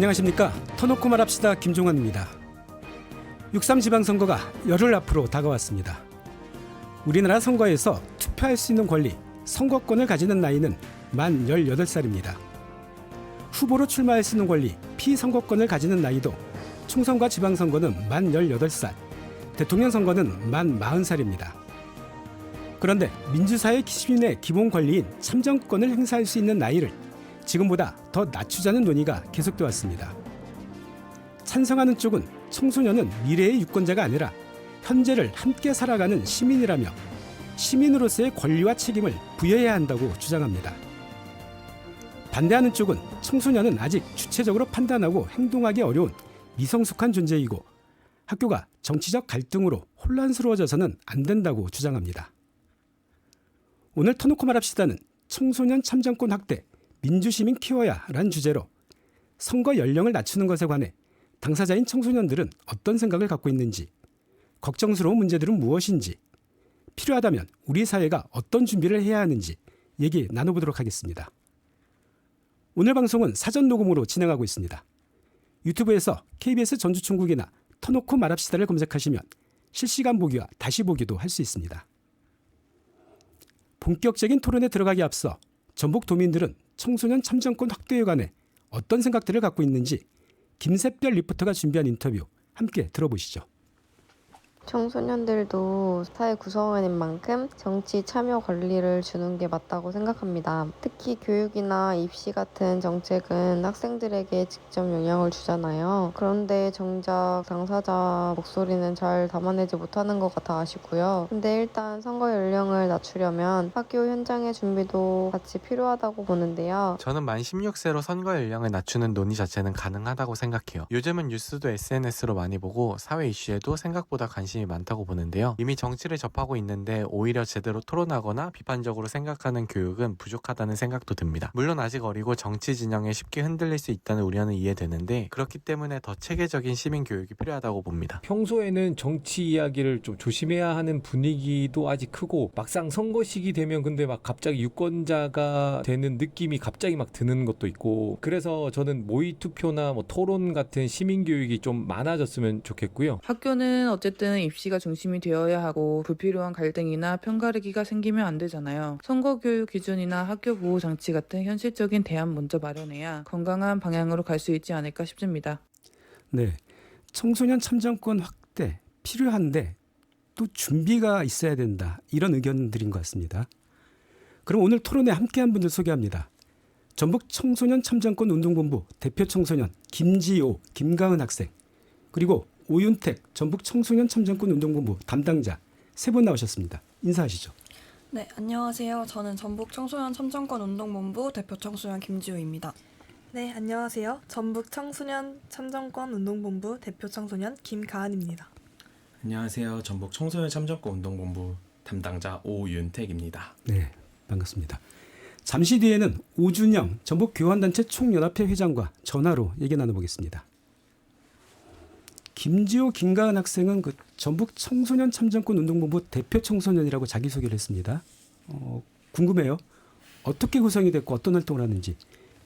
안녕하십니까. 터놓고 말합시다. 김종환입니다. 6.3 지방선거가 열흘 앞으로 다가왔습니다. 우리나라 선거에서 투표할 수 있는 권리, 선거권을 가지는 나이는 만 18살입니다. 후보로 출마할 수 있는 권리, 피선거권을 가지는 나이도 총선과 지방선거는 만 18살, 대통령 선거는 만 40살입니다. 그런데 민주사회 시민의 기본 권리인 참정권을 행사할 수 있는 나이를 지금보다 더 낮추자는 논의가 계속돼 왔습니다. 찬성하는 쪽은 청소년은 미래의 유권자가 아니라 현재를 함께 살아가는 시민이라며 시민으로서의 권리와 책임을 부여해야 한다고 주장합니다. 반대하는 쪽은 청소년은 아직 주체적으로 판단하고 행동하기 어려운 미성숙한 존재이고 학교가 정치적 갈등으로 혼란스러워져서는 안 된다고 주장합니다. 오늘 터놓고 말합시다는 청소년 참정권 확대, 민주시민 키워야 라는 주제로 선거 연령을 낮추는 것에 관해 당사자인 청소년들은 어떤 생각을 갖고 있는지, 걱정스러운 문제들은 무엇인지, 필요하다면 우리 사회가 어떤 준비를 해야 하는지 얘기 나눠보도록 하겠습니다. 오늘 방송은 사전 녹음으로 진행하고 있습니다. 유튜브에서 KBS 전주총국이나 터놓고 말합시다를 검색하시면 실시간 보기와 다시 보기도 할 수 있습니다. 본격적인 토론에 들어가기 앞서 전북 도민들은 청소년 참정권 확대에 관해 어떤 생각들을 갖고 있는지 김샛별 리포터가 준비한 인터뷰 함께 들어보시죠. 청소년들도 사회 구성원인 만큼 정치 참여 권리를 주는 게 맞다고 생각합니다. 특히 교육이나 입시 같은 정책은 학생들에게 직접 영향을 주잖아요. 그런데 정작 당사자 목소리는 잘 담아내지 못하는 것 같아 아쉽고요. 근데 일단 선거 연령을 낮추려면 학교 현장의 준비도 같이 필요하다고 보는데요. 저는 만 16세로 선거 연령을 낮추는 논의 자체는 가능하다고 생각해요. 요즘은 뉴스도 SNS로 많이 보고 사회 이슈에도 생각보다 관심이 많다고 보는데요. 이미 정치를 접하고 있는데 오히려 제대로 토론하거나 비판적으로 생각하는 교육은 부족하다는 생각도 듭니다. 물론 아직 어리고 정치 진영에 쉽게 흔들릴 수 있다는 우려는 이해되는데 그렇기 때문에 더 체계적인 시민 교육이 필요하다고 봅니다. 평소에는 정치 이야기를 좀 조심해야 하는 분위기도 아직 크고 막상 선거 시기 되면 근데 막 갑자기 유권자가 되는 느낌이 갑자기 막 드는 것도 있고 그래서 저는 모의 투표나 뭐 토론 같은 시민 교육이 좀 많아졌으면 좋겠고요. 학교는 어쨌든 입시가 중심이 되어야 하고 불필요한 갈등이나 편가르기가 생기면 안 되잖아요. 선거교육 기준이나 학교 보호 장치 같은 현실적인 대안 먼저 마련해야 건강한 방향으로 갈 수 있지 않을까 싶습니다. 네, 청소년 참정권 확대 필요한데 또 준비가 있어야 된다. 이런 의견들인 것 같습니다. 그럼 오늘 토론에 함께한 분들 소개합니다. 전북 청소년 참정권 운동본부 대표 청소년 김지호, 김가은 학생, 그리고 오윤택 전북 청소년 참정권 운동본부 담당자 세 분 나오셨습니다. 인사하시죠. 네, 안녕하세요. 저는 전북 청소년 참정권 운동본부 대표 청소년 김지우입니다. 네, 안녕하세요. 전북 청소년 참정권 운동본부 대표 청소년 김가은입니다. 안녕하세요. 전북 청소년 참정권 운동본부 담당자 오윤택입니다. 네, 반갑습니다. 잠시 뒤에는 오준영 전북 교환단체 총연합회 회장과 전화로 얘기 나눠보겠습니다. 김지호, 김가은 학생은 그 전북 청소년 참정권 운동본부 대표 청소년이라고 자기소개를 했습니다. 궁금해요. 어떻게 구성이 됐고 어떤 활동을 하는지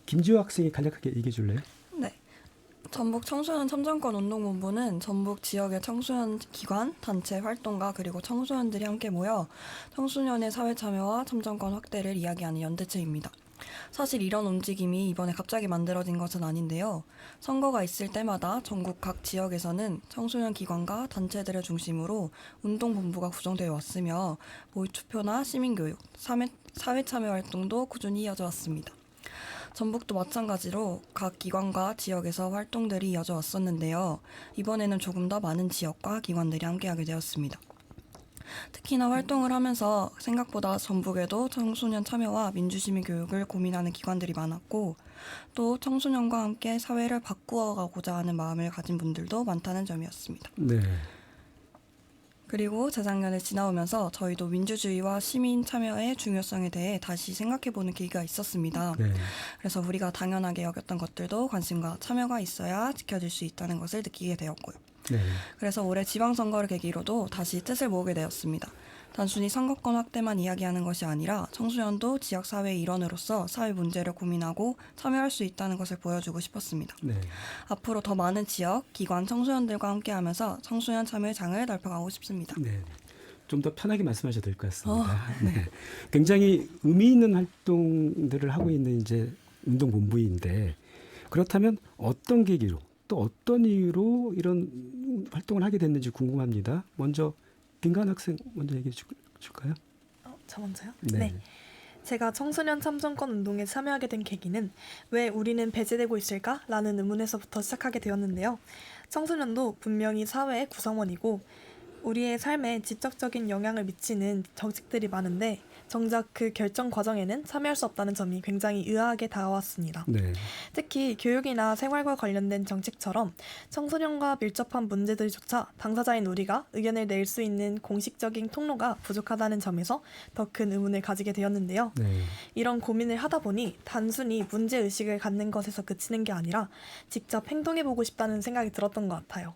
김지호 학생이 간략하게 얘기해 줄래요? 네, 전북 청소년 참정권 운동본부는 전북 지역의 청소년 기관, 단체 활동가 그리고 청소년들이 함께 모여 청소년의 사회 참여와 참정권 확대를 이야기하는 연대체입니다. 사실 이런 움직임이 이번에 갑자기 만들어진 것은 아닌데요. 선거가 있을 때마다 전국 각 지역에서는 청소년 기관과 단체들을 중심으로 운동본부가 구성되어 왔으며 모의투표나 시민교육, 사회참여 활동도 꾸준히 이어져 왔습니다. 전북도 마찬가지로 각 기관과 지역에서 활동들이 이어져 왔었는데요. 이번에는 조금 더 많은 지역과 기관들이 함께하게 되었습니다. 특히나 활동을 하면서 생각보다 전북에도 청소년 참여와 민주시민 교육을 고민하는 기관들이 많았고 또 청소년과 함께 사회를 바꾸어가고자 하는 마음을 가진 분들도 많다는 점이었습니다. 네. 그리고 재작년에 지나오면서 저희도 민주주의와 시민 참여의 중요성에 대해 다시 생각해보는 계기가 있었습니다. 네. 그래서 우리가 당연하게 여겼던 것들도 관심과 참여가 있어야 지켜질 수 있다는 것을 느끼게 되었고요. 네. 그래서 올해 지방선거를 계기로도 다시 뜻을 모으게 되었습니다. 단순히 선거권 확대만 이야기하는 것이 아니라 청소년도 지역사회의 일원으로서 사회 문제를 고민하고 참여할 수 있다는 것을 보여주고 싶었습니다. 네. 앞으로 더 많은 지역, 기관, 청소년들과 함께하면서 청소년 참여의 장을 넓혀가고 싶습니다. 네. 좀 더 편하게 말씀하셔도 될 것 같습니다. 네. 굉장히 의미 있는 활동들을 하고 있는 이제 운동본부인데 그렇다면 어떤 계기로 또 어떤 이유로 이런 활동을 하게 됐는지 궁금합니다. 먼저 김가은 학생 먼저 얘기해 줄까요? 저 먼저요? 네. 제가 청소년 참정권 운동에 참여하게 된 계기는 왜 우리는 배제되고 있을까라는 의문에서부터 시작하게 되었는데요. 청소년도 분명히 사회의 구성원이고 우리의 삶에 직접적인 영향을 미치는 정책들이 많은데 정작 그 결정 과정에는 참여할 수 없다는 점이 굉장히 의아하게 다가왔습니다. 네. 특히 교육이나 생활과 관련된 정책처럼 청소년과 밀접한 문제들조차 당사자인 우리가 의견을 낼 수 있는 공식적인 통로가 부족하다는 점에서 더 큰 의문을 가지게 되었는데요. 네. 이런 고민을 하다 보니 단순히 문제의식을 갖는 것에서 그치는 게 아니라 직접 행동해보고 싶다는 생각이 들었던 것 같아요.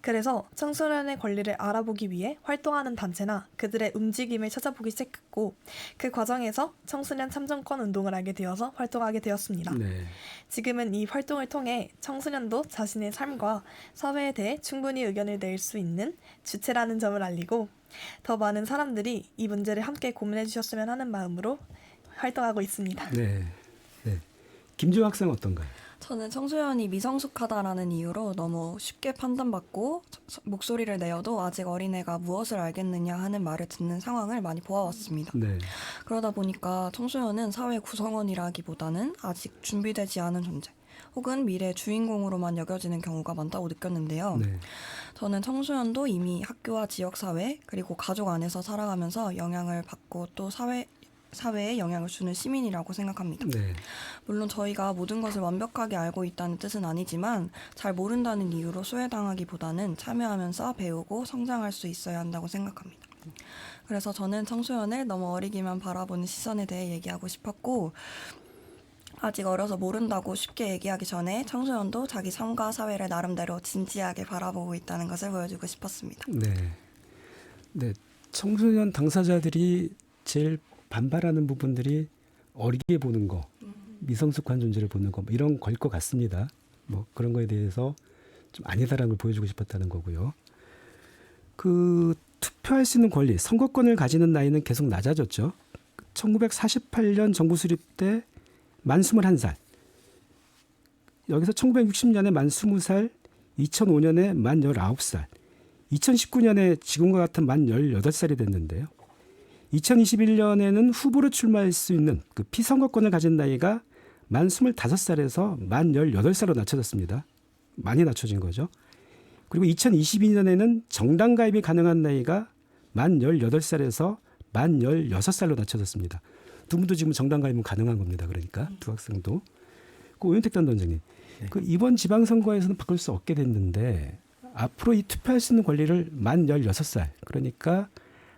그래서 청소년의 권리를 알아보기 위해 활동하는 단체나 그들의 움직임을 찾아보기 시작했고 그 과정에서 청소년 참정권 운동을 알게 되어서 활동하게 되었습니다. 네. 지금은 이 활동을 통해 청소년도 자신의 삶과 사회에 대해 충분히 의견을 낼 수 있는 주체라는 점을 알리고 더 많은 사람들이 이 문제를 함께 고민해 주셨으면 하는 마음으로 활동하고 있습니다. 네. 네. 김지호 학생 어떤가요? 저는 청소년이 미성숙하다라는 이유로 너무 쉽게 판단받고 목소리를 내어도 아직 어린애가 무엇을 알겠느냐 하는 말을 듣는 상황을 많이 보아왔습니다. 네. 그러다 보니까 청소년은 사회 구성원이라기보다는 아직 준비되지 않은 존재 혹은 미래의 주인공으로만 여겨지는 경우가 많다고 느꼈는데요. 네. 저는 청소년도 이미 학교와 지역사회 그리고 가족 안에서 살아가면서 영향을 받고 또 사회에 영향을 주는 시민이라고 생각합니다. 네. 물론 저희가 모든 것을 완벽하게 알고 있다는 뜻은 아니지만 잘 모른다는 이유로 소외당하기보다는 참여하면서 배우고 성장할 수 있어야 한다고 생각합니다. 그래서 저는 청소년을 너무 어리기만 바라보는 시선에 대해 얘기하고 싶었고 아직 어려서 모른다고 쉽게 얘기하기 전에 청소년도 자기 삶과 사회를 나름대로 진지하게 바라보고 있다는 것을 보여주고 싶었습니다. 네. 네. 청소년 당사자들이 제일 반발하는 부분들이 어리게 보는 거, 미성숙한 존재를 보는 거, 뭐 이런 걸 것 같습니다. 뭐 그런 거에 대해서 좀 아니다라는 걸 보여주고 싶었다는 거고요. 그 투표할 수 있는 권리, 선거권을 가지는 나이는 계속 낮아졌죠. 1948년 정부 수립 때 만 21살. 여기서 1960년에 만 20살, 2005년에 만 19살, 2019년에 지금과 같은 만 18살이 됐는데요. 2021년에는 후보로 출마할 수 있는 그 피선거권을 가진 나이가 만 25살에서 만 18살로 낮춰졌습니다. 많이 낮춰진 거죠. 그리고 2022년에는 정당 가입이 가능한 나이가 만 18살에서 만 16살로 낮춰졌습니다. 두 분도 지금 정당 가입은 가능한 겁니다. 그러니까 두 학생도. 그 오윤택 단원장님, 그 이번 지방선거에서는 바꿀 수 없게 됐는데 앞으로 이 투표할 수 있는 권리를 만 16살, 그러니까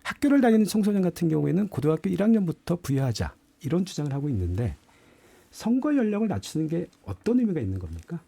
학교를 다니는 청소년 같은 경우에는 고등학교 1학년부터 부여하자 이런 주장을 하고 있는데 선거 연령을 낮추는 게 어떤 의미가 있는 겁니까?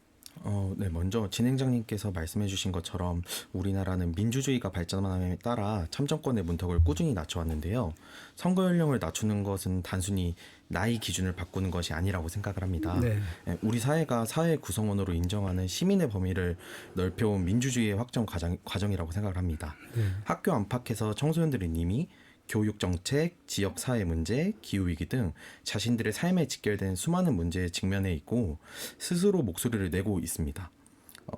네, 먼저 진행장님께서 말씀해 주신 것처럼 우리나라는 민주주의가 발전함에 따라 참정권의 문턱을 꾸준히 낮춰왔는데요. 선거 연령을 낮추는 것은 단순히 나이 기준을 바꾸는 것이 아니라고 생각을 합니다. 네. 우리 사회가 사회 구성원으로 인정하는 시민의 범위를 넓혀온 민주주의의 확정 과정이라고 생각을 합니다. 네. 학교 안팎에서 청소년들은 이미 교육 정책, 지역 사회 문제, 기후 위기 등 자신들의 삶에 직결된 수많은 문제에 직면해 있고 스스로 목소리를 내고 있습니다.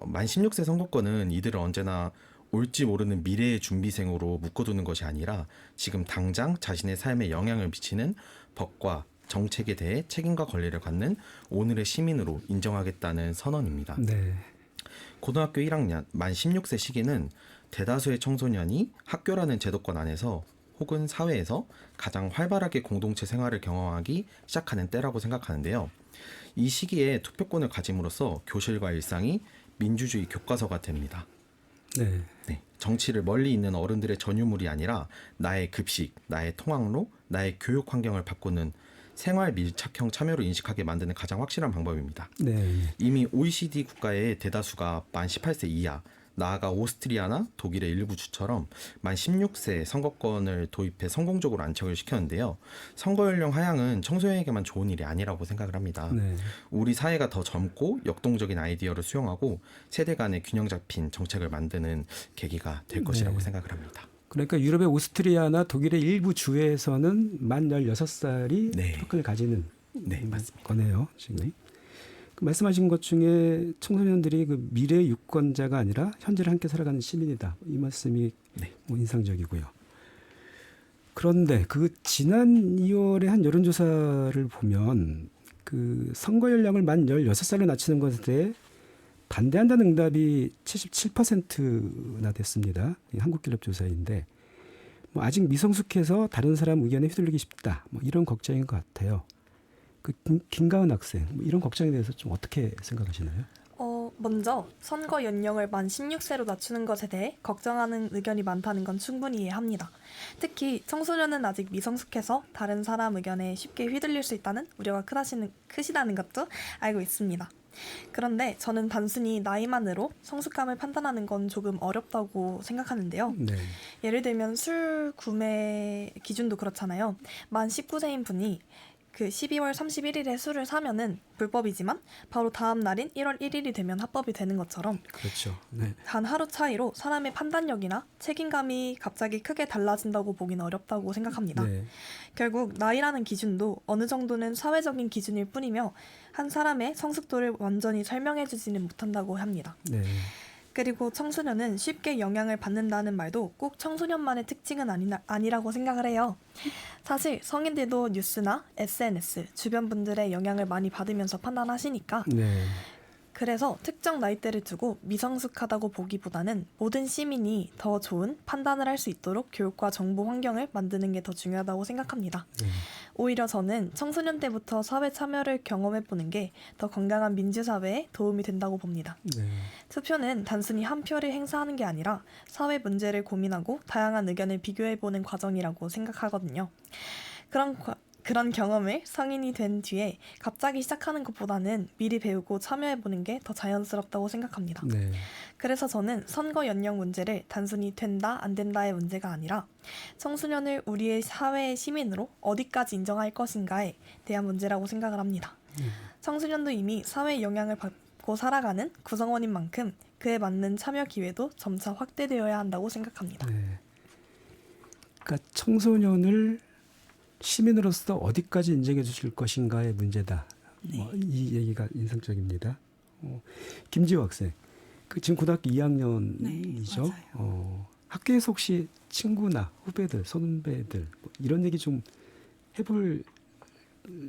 만 16세 선거권은 이들을 언제나 올지 모르는 미래의 준비생으로 묶어두는 것이 아니라 지금 당장 자신의 삶에 영향을 미치는 법과 정책에 대해 책임과 권리를 갖는 오늘의 시민으로 인정하겠다는 선언입니다. 네. 고등학교 1학년 만 16세 시기는 대다수의 청소년이 학교라는 제도권 안에서 혹은 사회에서 가장 활발하게 공동체 생활을 경험하기 시작하는 때라고 생각하는데요. 이 시기에 투표권을 가짐으로써 교실과 일상이 민주주의 교과서가 됩니다. 네. 네, 정치를 멀리 있는 어른들의 전유물이 아니라 나의 급식, 나의 통학로, 나의 교육 환경을 바꾸는 생활 밀착형 참여를 인식하게 만드는 가장 확실한 방법입니다. 네. 이미 OECD 국가의 대다수가 만 18세 이하, 나아가 오스트리아나 독일의 일부 주처럼 만 16세 선거권을 도입해 성공적으로 안착을 시켰는데요. 선거 연령 하향은 청소년에게만 좋은 일이 아니라고 생각을 합니다. 네. 우리 사회가 더 젊고 역동적인 아이디어를 수용하고 세대 간의 균형 잡힌 정책을 만드는 계기가 될 것이라고 생각을 합니다. 그러니까 유럽의 오스트리아나 독일의 일부 주에서는 만 16살이 네. 투표권을 가지는 네, 맞습니다. 거네요. 지금. 그 말씀하신 것 중에 청소년들이 그 미래의 유권자가 아니라 현재를 함께 살아가는 시민이다. 이 말씀이 네. 뭐 인상적이고요. 그런데 그 지난 2월에 한 여론조사를 보면 그 선거 연령을 만 16살로 낮추는 것에 대해 반대한다는 응답이 77%나 됐습니다. 이 한국갤럽 조사인데 뭐 아직 미성숙해서 다른 사람 의견에 휘둘리기 쉽다. 뭐 이런 걱정인 것 같아요. 그 김가은 학생 뭐 이런 걱정에 대해서 좀 어떻게 생각하시나요? 먼저 선거 연령을 만 16세로 낮추는 것에 대해 걱정하는 의견이 많다는 건 충분히 이해합니다. 특히 청소년은 아직 미성숙해서 다른 사람 의견에 쉽게 휘둘릴 수 있다는 우려가 크시다는 것도 알고 있습니다. 그런데 저는 단순히 나이만으로 성숙감을 판단하는 건 조금 어렵다고 생각하는데요. 네. 예를 들면 술 구매 기준도 그렇잖아요. 만 19세인 분이 그 12월 31일에 술을 사면은 불법이지만 바로 다음 날인 1월 1일이 되면 합법이 되는 것처럼 그렇죠. 네. 단 하루 차이로 사람의 판단력이나 책임감이 갑자기 크게 달라진다고 보기는 어렵다고 생각합니다. 네. 결국 나이라는 기준도 어느 정도는 사회적인 기준일 뿐이며 한 사람의 성숙도를 완전히 설명해주지는 못한다고 합니다. 네. 그리고 청소년은 쉽게 영향을 받는다는 말도 꼭 청소년만의 특징은 아니라고 생각을 해요. 사실 성인들도 뉴스나 SNS, 주변 분들의 영향을 많이 받으면서 판단하시니까 네. 그래서 특정 나이대를 두고 미성숙하다고 보기보다는 모든 시민이 더 좋은 판단을 할 수 있도록 교육과 정보 환경을 만드는 게 더 중요하다고 생각합니다. 네. 오히려 저는 청소년 때부터 사회 참여를 경험해보는 게 더 건강한 민주사회에 도움이 된다고 봅니다. 네. 투표는 단순히 한 표를 행사하는 게 아니라 사회 문제를 고민하고 다양한 의견을 비교해보는 과정이라고 생각하거든요. 그런 경험을 성인이 된 뒤에 갑자기 시작하는 것보다는 미리 배우고 참여해보는 게 더 자연스럽다고 생각합니다. 네. 그래서 저는 선거 연령 문제를 단순히 된다, 안 된다의 문제가 아니라 청소년을 우리의 사회의 시민으로 어디까지 인정할 것인가에 대한 문제라고 생각을 합니다. 청소년도 이미 사회의 영향을 받고 살아가는 구성원인 만큼 그에 맞는 참여 기회도 점차 확대되어야 한다고 생각합니다. 네. 그러니까 청소년을 시민으로서 어디까지 인정해 주실 것인가의 문제다. 네. 이 얘기가 인상적입니다. 김지호 학생, 그 지금 고등학교 2학년이죠. 네, 맞아요. 학교에서 혹시 친구나 후배들, 선배들 뭐 이런 얘기 좀 해볼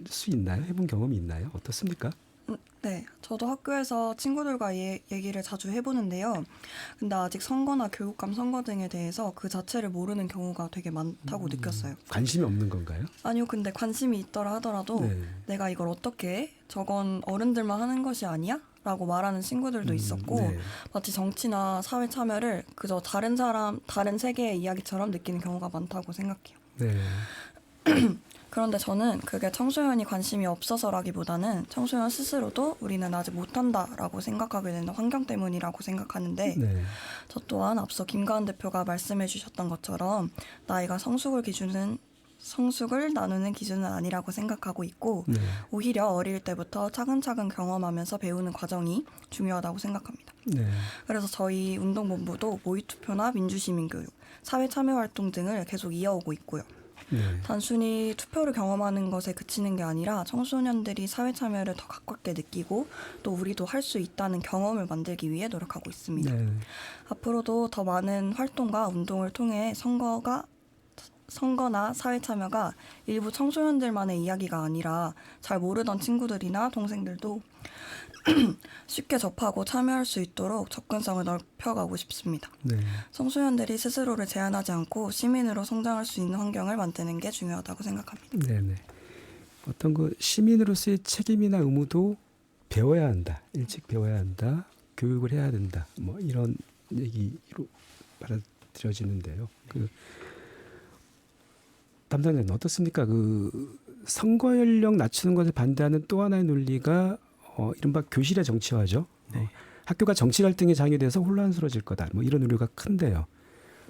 수 있나요? 해본 경험이 있나요? 어떻습니까? 네, 저도 학교에서 친구들과 얘기를 자주 해보는데요. 근데 아직 선거나 교육감 선거 등에 대해서 그 자체를 모르는 경우가 되게 많다고 느꼈어요. 관심이 없는 건가요? 아니요, 근데 관심이 있더라 하더라도 네. 내가 이걸 어떻게 해? 저건 어른들만 하는 것이 아니야? 라고 말하는 친구들도 있었고 네. 마치 정치나 사회 참여를 그저 다른 세계의 이야기처럼 느끼는 경우가 많다고 생각해요. 네. 그런데 저는 그게 청소년이 관심이 없어서라기보다는 청소년 스스로도 우리는 아직 못한다라고 생각하게 되는 환경 때문이라고 생각하는데 네. 저 또한 앞서 김가은 대표가 말씀해 주셨던 것처럼 나이가 성숙을 나누는 기준은 아니라고 생각하고 있고 네. 오히려 어릴 때부터 차근차근 경험하면서 배우는 과정이 중요하다고 생각합니다. 네. 그래서 저희 운동본부도 모의투표나 민주시민교육, 사회참여활동 등을 계속 이어오고 있고요. 네. 단순히 투표를 경험하는 것에 그치는 게 아니라 청소년들이 사회 참여를 더 가깝게 느끼고 또 우리도 할 수 있다는 경험을 만들기 위해 노력하고 있습니다. 네. 앞으로도 더 많은 활동과 운동을 통해 선거나 사회 참여가 일부 청소년들만의 이야기가 아니라 잘 모르던 친구들이나 동생들도 쉽게 접하고 참여할 수 있도록 접근성을 넓혀가고 싶습니다. 네. 청소년들이 스스로를 제한하지 않고 시민으로 성장할 수 있는 환경을 만드는 게 중요하다고 생각합니다. 네네. 어떤 그 시민으로서의 책임이나 의무도 배워야 한다. 일찍 배워야 한다. 교육을 해야 된다. 뭐 이런 얘기로 받아들여지는데요. 그 담당자는 어떻습니까? 그 선거 연령 낮추는 것을 반대하는 또 하나의 논리가 이른바 교실의 정치화죠. 학교가 정치 갈등에 장애돼서 혼란스러워질 거다. 뭐 이런 우려가 큰데요.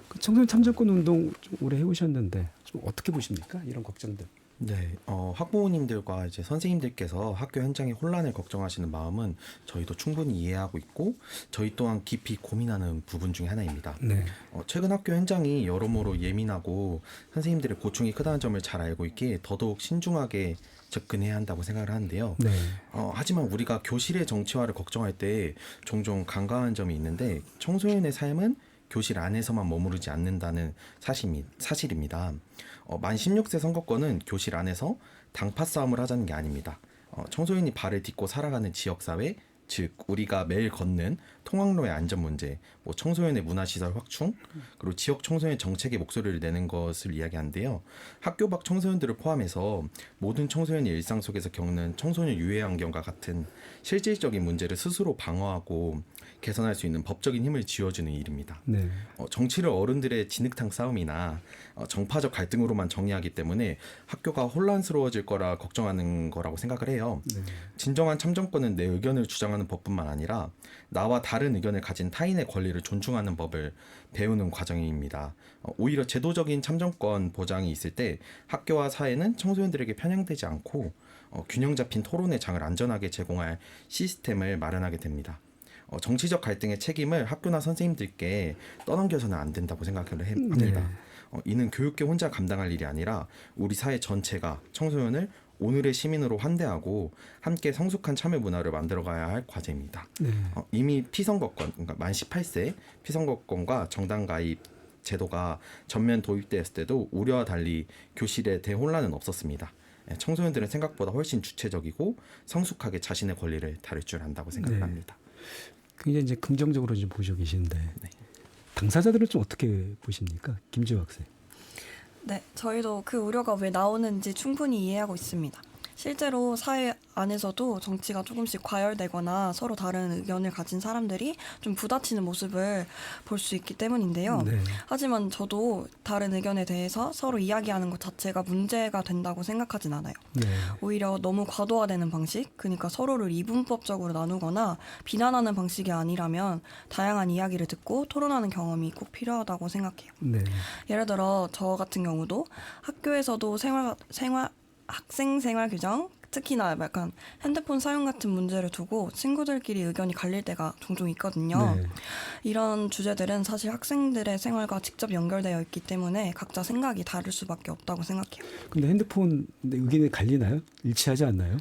그 청소년 참정권 운동 좀 오래 해오셨는데 좀 어떻게 보십니까? 이런 걱정들. 네, 학부모님들과 이제 선생님들께서 학교 현장의 혼란을 걱정하시는 마음은 저희도 충분히 이해하고 있고 저희 또한 깊이 고민하는 부분 중에 하나입니다. 네. 최근 학교 현장이 여러모로 예민하고 선생님들의 고충이 크다는 점을 잘 알고 있기에 더더욱 신중하게 접근해야 한다고 생각을 하는데요. 네. 하지만 우리가 교실의 정치화를 걱정할 때 종종 간과한 점이 있는데 청소년의 삶은 교실 안에서만 머무르지 않는다는 사실입니다. 만 16세 선거권은 교실 안에서 당파 싸움을 하자는 게 아닙니다. 청소년이 발을 딛고 살아가는 지역사회, 즉 우리가 매일 걷는 통학로의 안전 문제, 뭐 청소년의 문화시설 확충, 그리고 지역 청소년 정책의 목소리를 내는 것을 이야기하는데요. 학교 밖 청소년들을 포함해서 모든 청소년이 일상 속에서 겪는 청소년 유해 환경과 같은 실질적인 문제를 스스로 방어하고 개선할 수 있는 법적인 힘을 쥐어주는 일입니다. 네. 정치를 어른들의 진흙탕 싸움이나 정파적 갈등으로만 정의하기 때문에 학교가 혼란스러워질 거라 걱정하는 거라고 생각을 해요. 네. 진정한 참정권은 내 의견을 주장하는 법뿐만 아니라 나와 다른 의견을 가진 타인의 권리를 존중하는 법을 배우는 과정입니다. 오히려 제도적인 참정권 보장이 있을 때 학교와 사회는 청소년들에게 편향되지 않고 균형 잡힌 토론의 장을 안전하게 제공할 시스템을 마련하게 됩니다. 정치적 갈등의 책임을 학교나 선생님들께 떠넘겨서는 안 된다고 생각을 합니다. 이는 교육계 혼자 감당할 일이 아니라 우리 사회 전체가 청소년을 오늘의 시민으로 환대하고 함께 성숙한 참여 문화를 만들어가야 할 과제입니다. 네. 이미 피선거권, 그러니까 만 18세 피선거권과 정당 가입 제도가 전면 도입되었을 때도 우려와 달리 교실에 대혼란은 없었습니다. 청소년들은 생각보다 훨씬 주체적이고 성숙하게 자신의 권리를 다룰 줄 안다고 생각합니다. 굉장히 이제 긍정적으로 좀 보시고 계시는데 네. 당사자들은 좀 어떻게 보십니까? 김지호 학생. 네, 저희도 그 우려가 왜 나오는지 충분히 이해하고 있습니다. 실제로 사회 안에서도 정치가 조금씩 과열되거나 서로 다른 의견을 가진 사람들이 좀 부딪히는 모습을 볼 수 있기 때문인데요. 네. 하지만 저도 다른 의견에 대해서 서로 이야기하는 것 자체가 문제가 된다고 생각하진 않아요. 네. 오히려 너무 과도화되는 방식, 그러니까 서로를 이분법적으로 나누거나 비난하는 방식이 아니라면 다양한 이야기를 듣고 토론하는 경험이 꼭 필요하다고 생각해요. 네. 예를 들어 저 같은 경우도 학교에서도 학생 생활 규정, 특히나 약간 핸드폰 사용 같은 문제를 두고 친구들끼리 의견이 갈릴 때가 종종 있거든요. 네. 이런 주제들은 사실 학생들의 생활과 직접 연결되어 있기 때문에 각자 생각이 다를 수밖에 없다고 생각해요. 근데 핸드폰 의견이 갈리나요? 일치하지 않나요?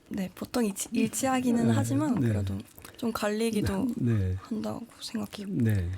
네, 보통 일치하기는 네, 하지만 네. 그래도 좀 갈리기도 네. 한다고 생각해요. 네.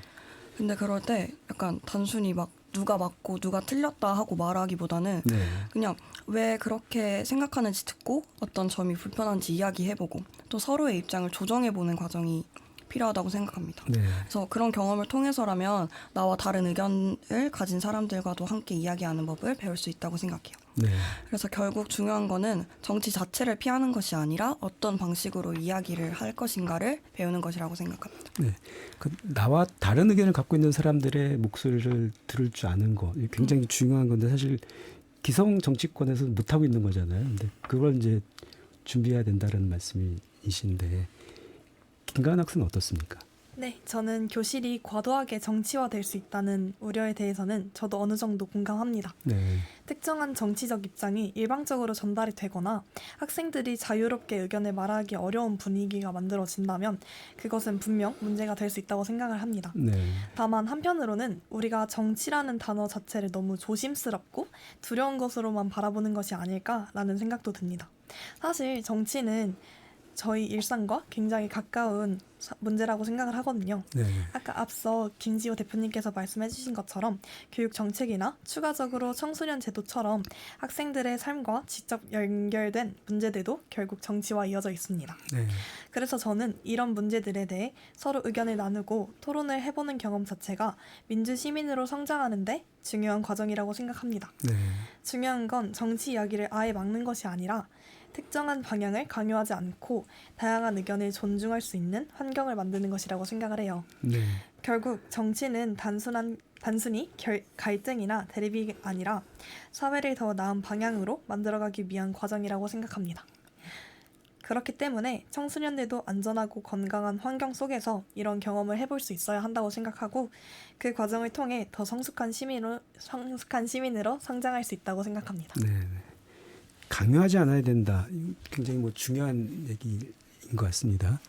근데 그럴 때 약간 단순히 막 누가 맞고 누가 틀렸다 하고 말하기보다는 네. 그냥 왜 그렇게 생각하는지 듣고 어떤 점이 불편한지 이야기해보고 또 서로의 입장을 조정해보는 과정이 필요하다고 생각합니다. 네. 그래서 그런 경험을 통해서라면 나와 다른 의견을 가진 사람들과도 함께 이야기하는 법을 배울 수 있다고 생각해요. 네. 그래서 결국 중요한 거는 정치 자체를 피하는 것이 아니라 어떤 방식으로 이야기를 할 것인가를 배우는 것이라고 생각합니다. 네. 그 나와 다른 의견을 갖고 있는 사람들의 목소리를 들을 줄 아는 거 굉장히 중요한 건데 사실 기성 정치권에서 못 하고 있는 거잖아요. 근데 그걸 이제 준비해야 된다는 말씀이신데 김가은 학생은 어떻습니까? 네, 저는 교실이 과도하게 정치화될 수 있다는 우려에 대해서는 저도 어느 정도 공감합니다. 네. 특정한 정치적 입장이 일방적으로 전달이 되거나 학생들이 자유롭게 의견을 말하기 어려운 분위기가 만들어진다면 그것은 분명 문제가 될 수 있다고 생각을 합니다. 네. 다만 한편으로는 우리가 정치라는 단어 자체를 너무 조심스럽고 두려운 것으로만 바라보는 것이 아닐까라는 생각도 듭니다. 사실 정치는 저희 일상과 굉장히 가까운 문제라고 생각을 하거든요. 네. 아까 앞서 김지호 대표님께서 말씀해 주신 것처럼 교육 정책이나 추가적으로 청소년 제도처럼 학생들의 삶과 직접 연결된 문제들도 결국 정치와 이어져 있습니다. 네. 그래서 저는 이런 문제들에 대해 서로 의견을 나누고 토론을 해보는 경험 자체가 민주시민으로 성장하는데 중요한 과정이라고 생각합니다. 네. 중요한 건 정치 이야기를 아예 막는 것이 아니라 특정한 방향을 강요하지 않고 다양한 의견을 존중할 수 있는 환경을 만드는 것이라고 생각을 해요. 네. 결국 정치는 단순히 갈등이나 대립이 아니라 사회를 더 나은 방향으로 만들어가기 위한 과정이라고 생각합니다. 그렇기 때문에 청소년들도 안전하고 건강한 환경 속에서 이런 경험을 해볼 수 있어야 한다고 생각하고 그 과정을 통해 더 성숙한 시민으로 성장할 수 있다고 생각합니다. 네, 네. 강요하지 않아야 된다. 이거 굉장히 중요한 얘기인 것 같습니다.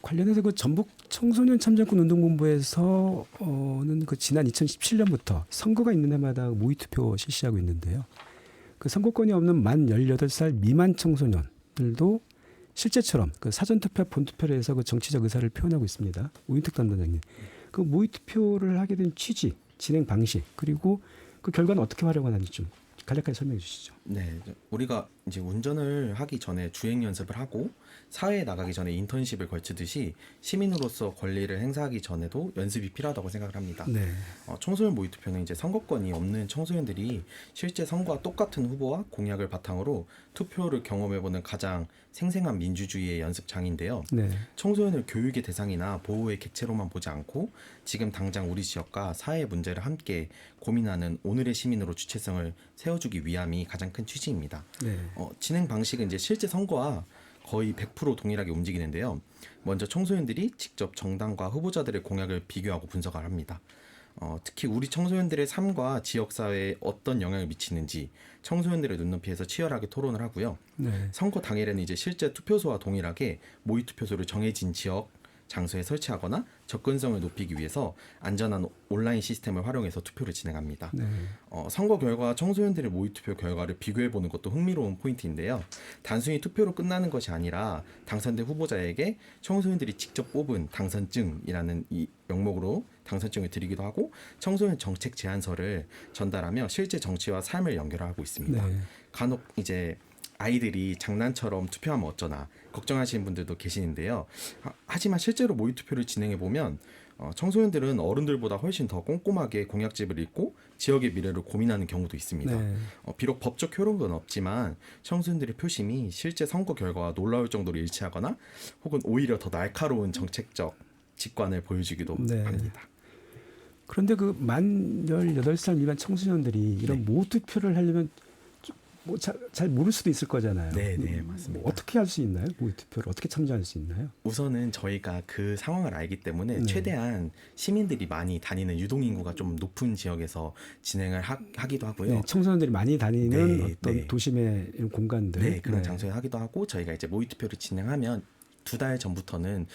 관련해서 그 전북 청소년 참정권 운동본부에서는 그 지난 2017년부터 선거가 있는 해마다 모의투표 실시하고 있는데요. 그 선거권이 없는 만 18살 미만 청소년들도 실제처럼 그 사전투표, 본투표를 해서 그 정치적 의사를 표현하고 있습니다. 오윤택 담당자님, 그 모의투표를 하게 된 취지, 진행 방식, 그리고 그 결과는 어떻게 활용하는지 좀 간략하게 설명해 주시죠. 네, 우리가 이제 운전을 하기 전에 주행 연습을 하고 사회에 나가기 전에 인턴십을 걸치듯이 시민으로서 권리를 행사하기 전에도 연습이 필요하다고 생각을 합니다. 네. 청소년 모의투표는 이제 선거권이 없는 청소년들이 실제 선거와 똑같은 후보와 공약을 바탕으로 투표를 경험해보는 가장 생생한 민주주의의 연습장인데요. 네. 청소년을 교육의 대상이나 보호의 객체로만 보지 않고 지금 당장 우리 지역과 사회의 문제를 함께 고민하는 오늘의 시민으로 주체성을 세워주기 위함이 가장 큰 취지입니다. 네. 진행 방식은 이제 실제 선거와 거의 100% 동일하게 움직이는데요. 먼저 청소년들이 직접 정당과 후보자들의 공약을 비교하고 분석을 합니다. 특히 우리 청소년들의 삶과 지역사회에 어떤 영향을 미치는지 청소년들의 눈높이에서 치열하게 토론을 하고요. 네. 선거 당일에는 이제 실제 투표소와 동일하게 모의투표소를 정해진 지역 장소에 설치하거나 접근성을 높이기 위해서 안전한 온라인 시스템을 활용해서 투표를 진행합니다. 네. 선거 결과와 청소년들의 모의투표 결과를 비교해보는 것도 흥미로운 포인트인데요. 단순히 투표로 끝나는 것이 아니라 당선된 후보자에게 청소년들이 직접 뽑은 당선증이라는 이 명목으로 당선증을 드리기도 하고 청소년 정책 제안서를 전달하며 실제 정치와 삶을 연결하고 있습니다. 네. 간혹 이제 아이들이 장난처럼 투표하면 어쩌나 걱정하시는 분들도 계시는데요. 하지만 실제로 모의투표를 진행해보면 청소년들은 어른들보다 훨씬 더 꼼꼼하게 공약집을 읽고 지역의 미래를 고민하는 경우도 있습니다. 네. 비록 법적 효력은 없지만 청소년들의 표심이 실제 선거 결과와 놀라울 정도로 일치하거나 혹은 오히려 더 날카로운 정책적 직관을 보여주기도 네. 합니다. 그런데 그 만 18살 미만 청소년들이 이런 모투표를 하려면 잘 모를 수도 있을 거잖아요. 네, 맞습니다. 어떻게 할 수 있나요? 모의투표를 어떻게 참여할 수 있나요? 우선은 저희가 그 상황을 알기 때문에 네. 최대한 시민들이 많이 다니는 유동인구가 좀 높은 지역에서 진행을 하기도 하고요. 네, 청소년들이 많이 다니는 네, 어떤 네. 도심의 이런 공간들, 네, 그런 장소에 하기도 하고 저희가 이제 모의투표를 진행하면 2달 전부터는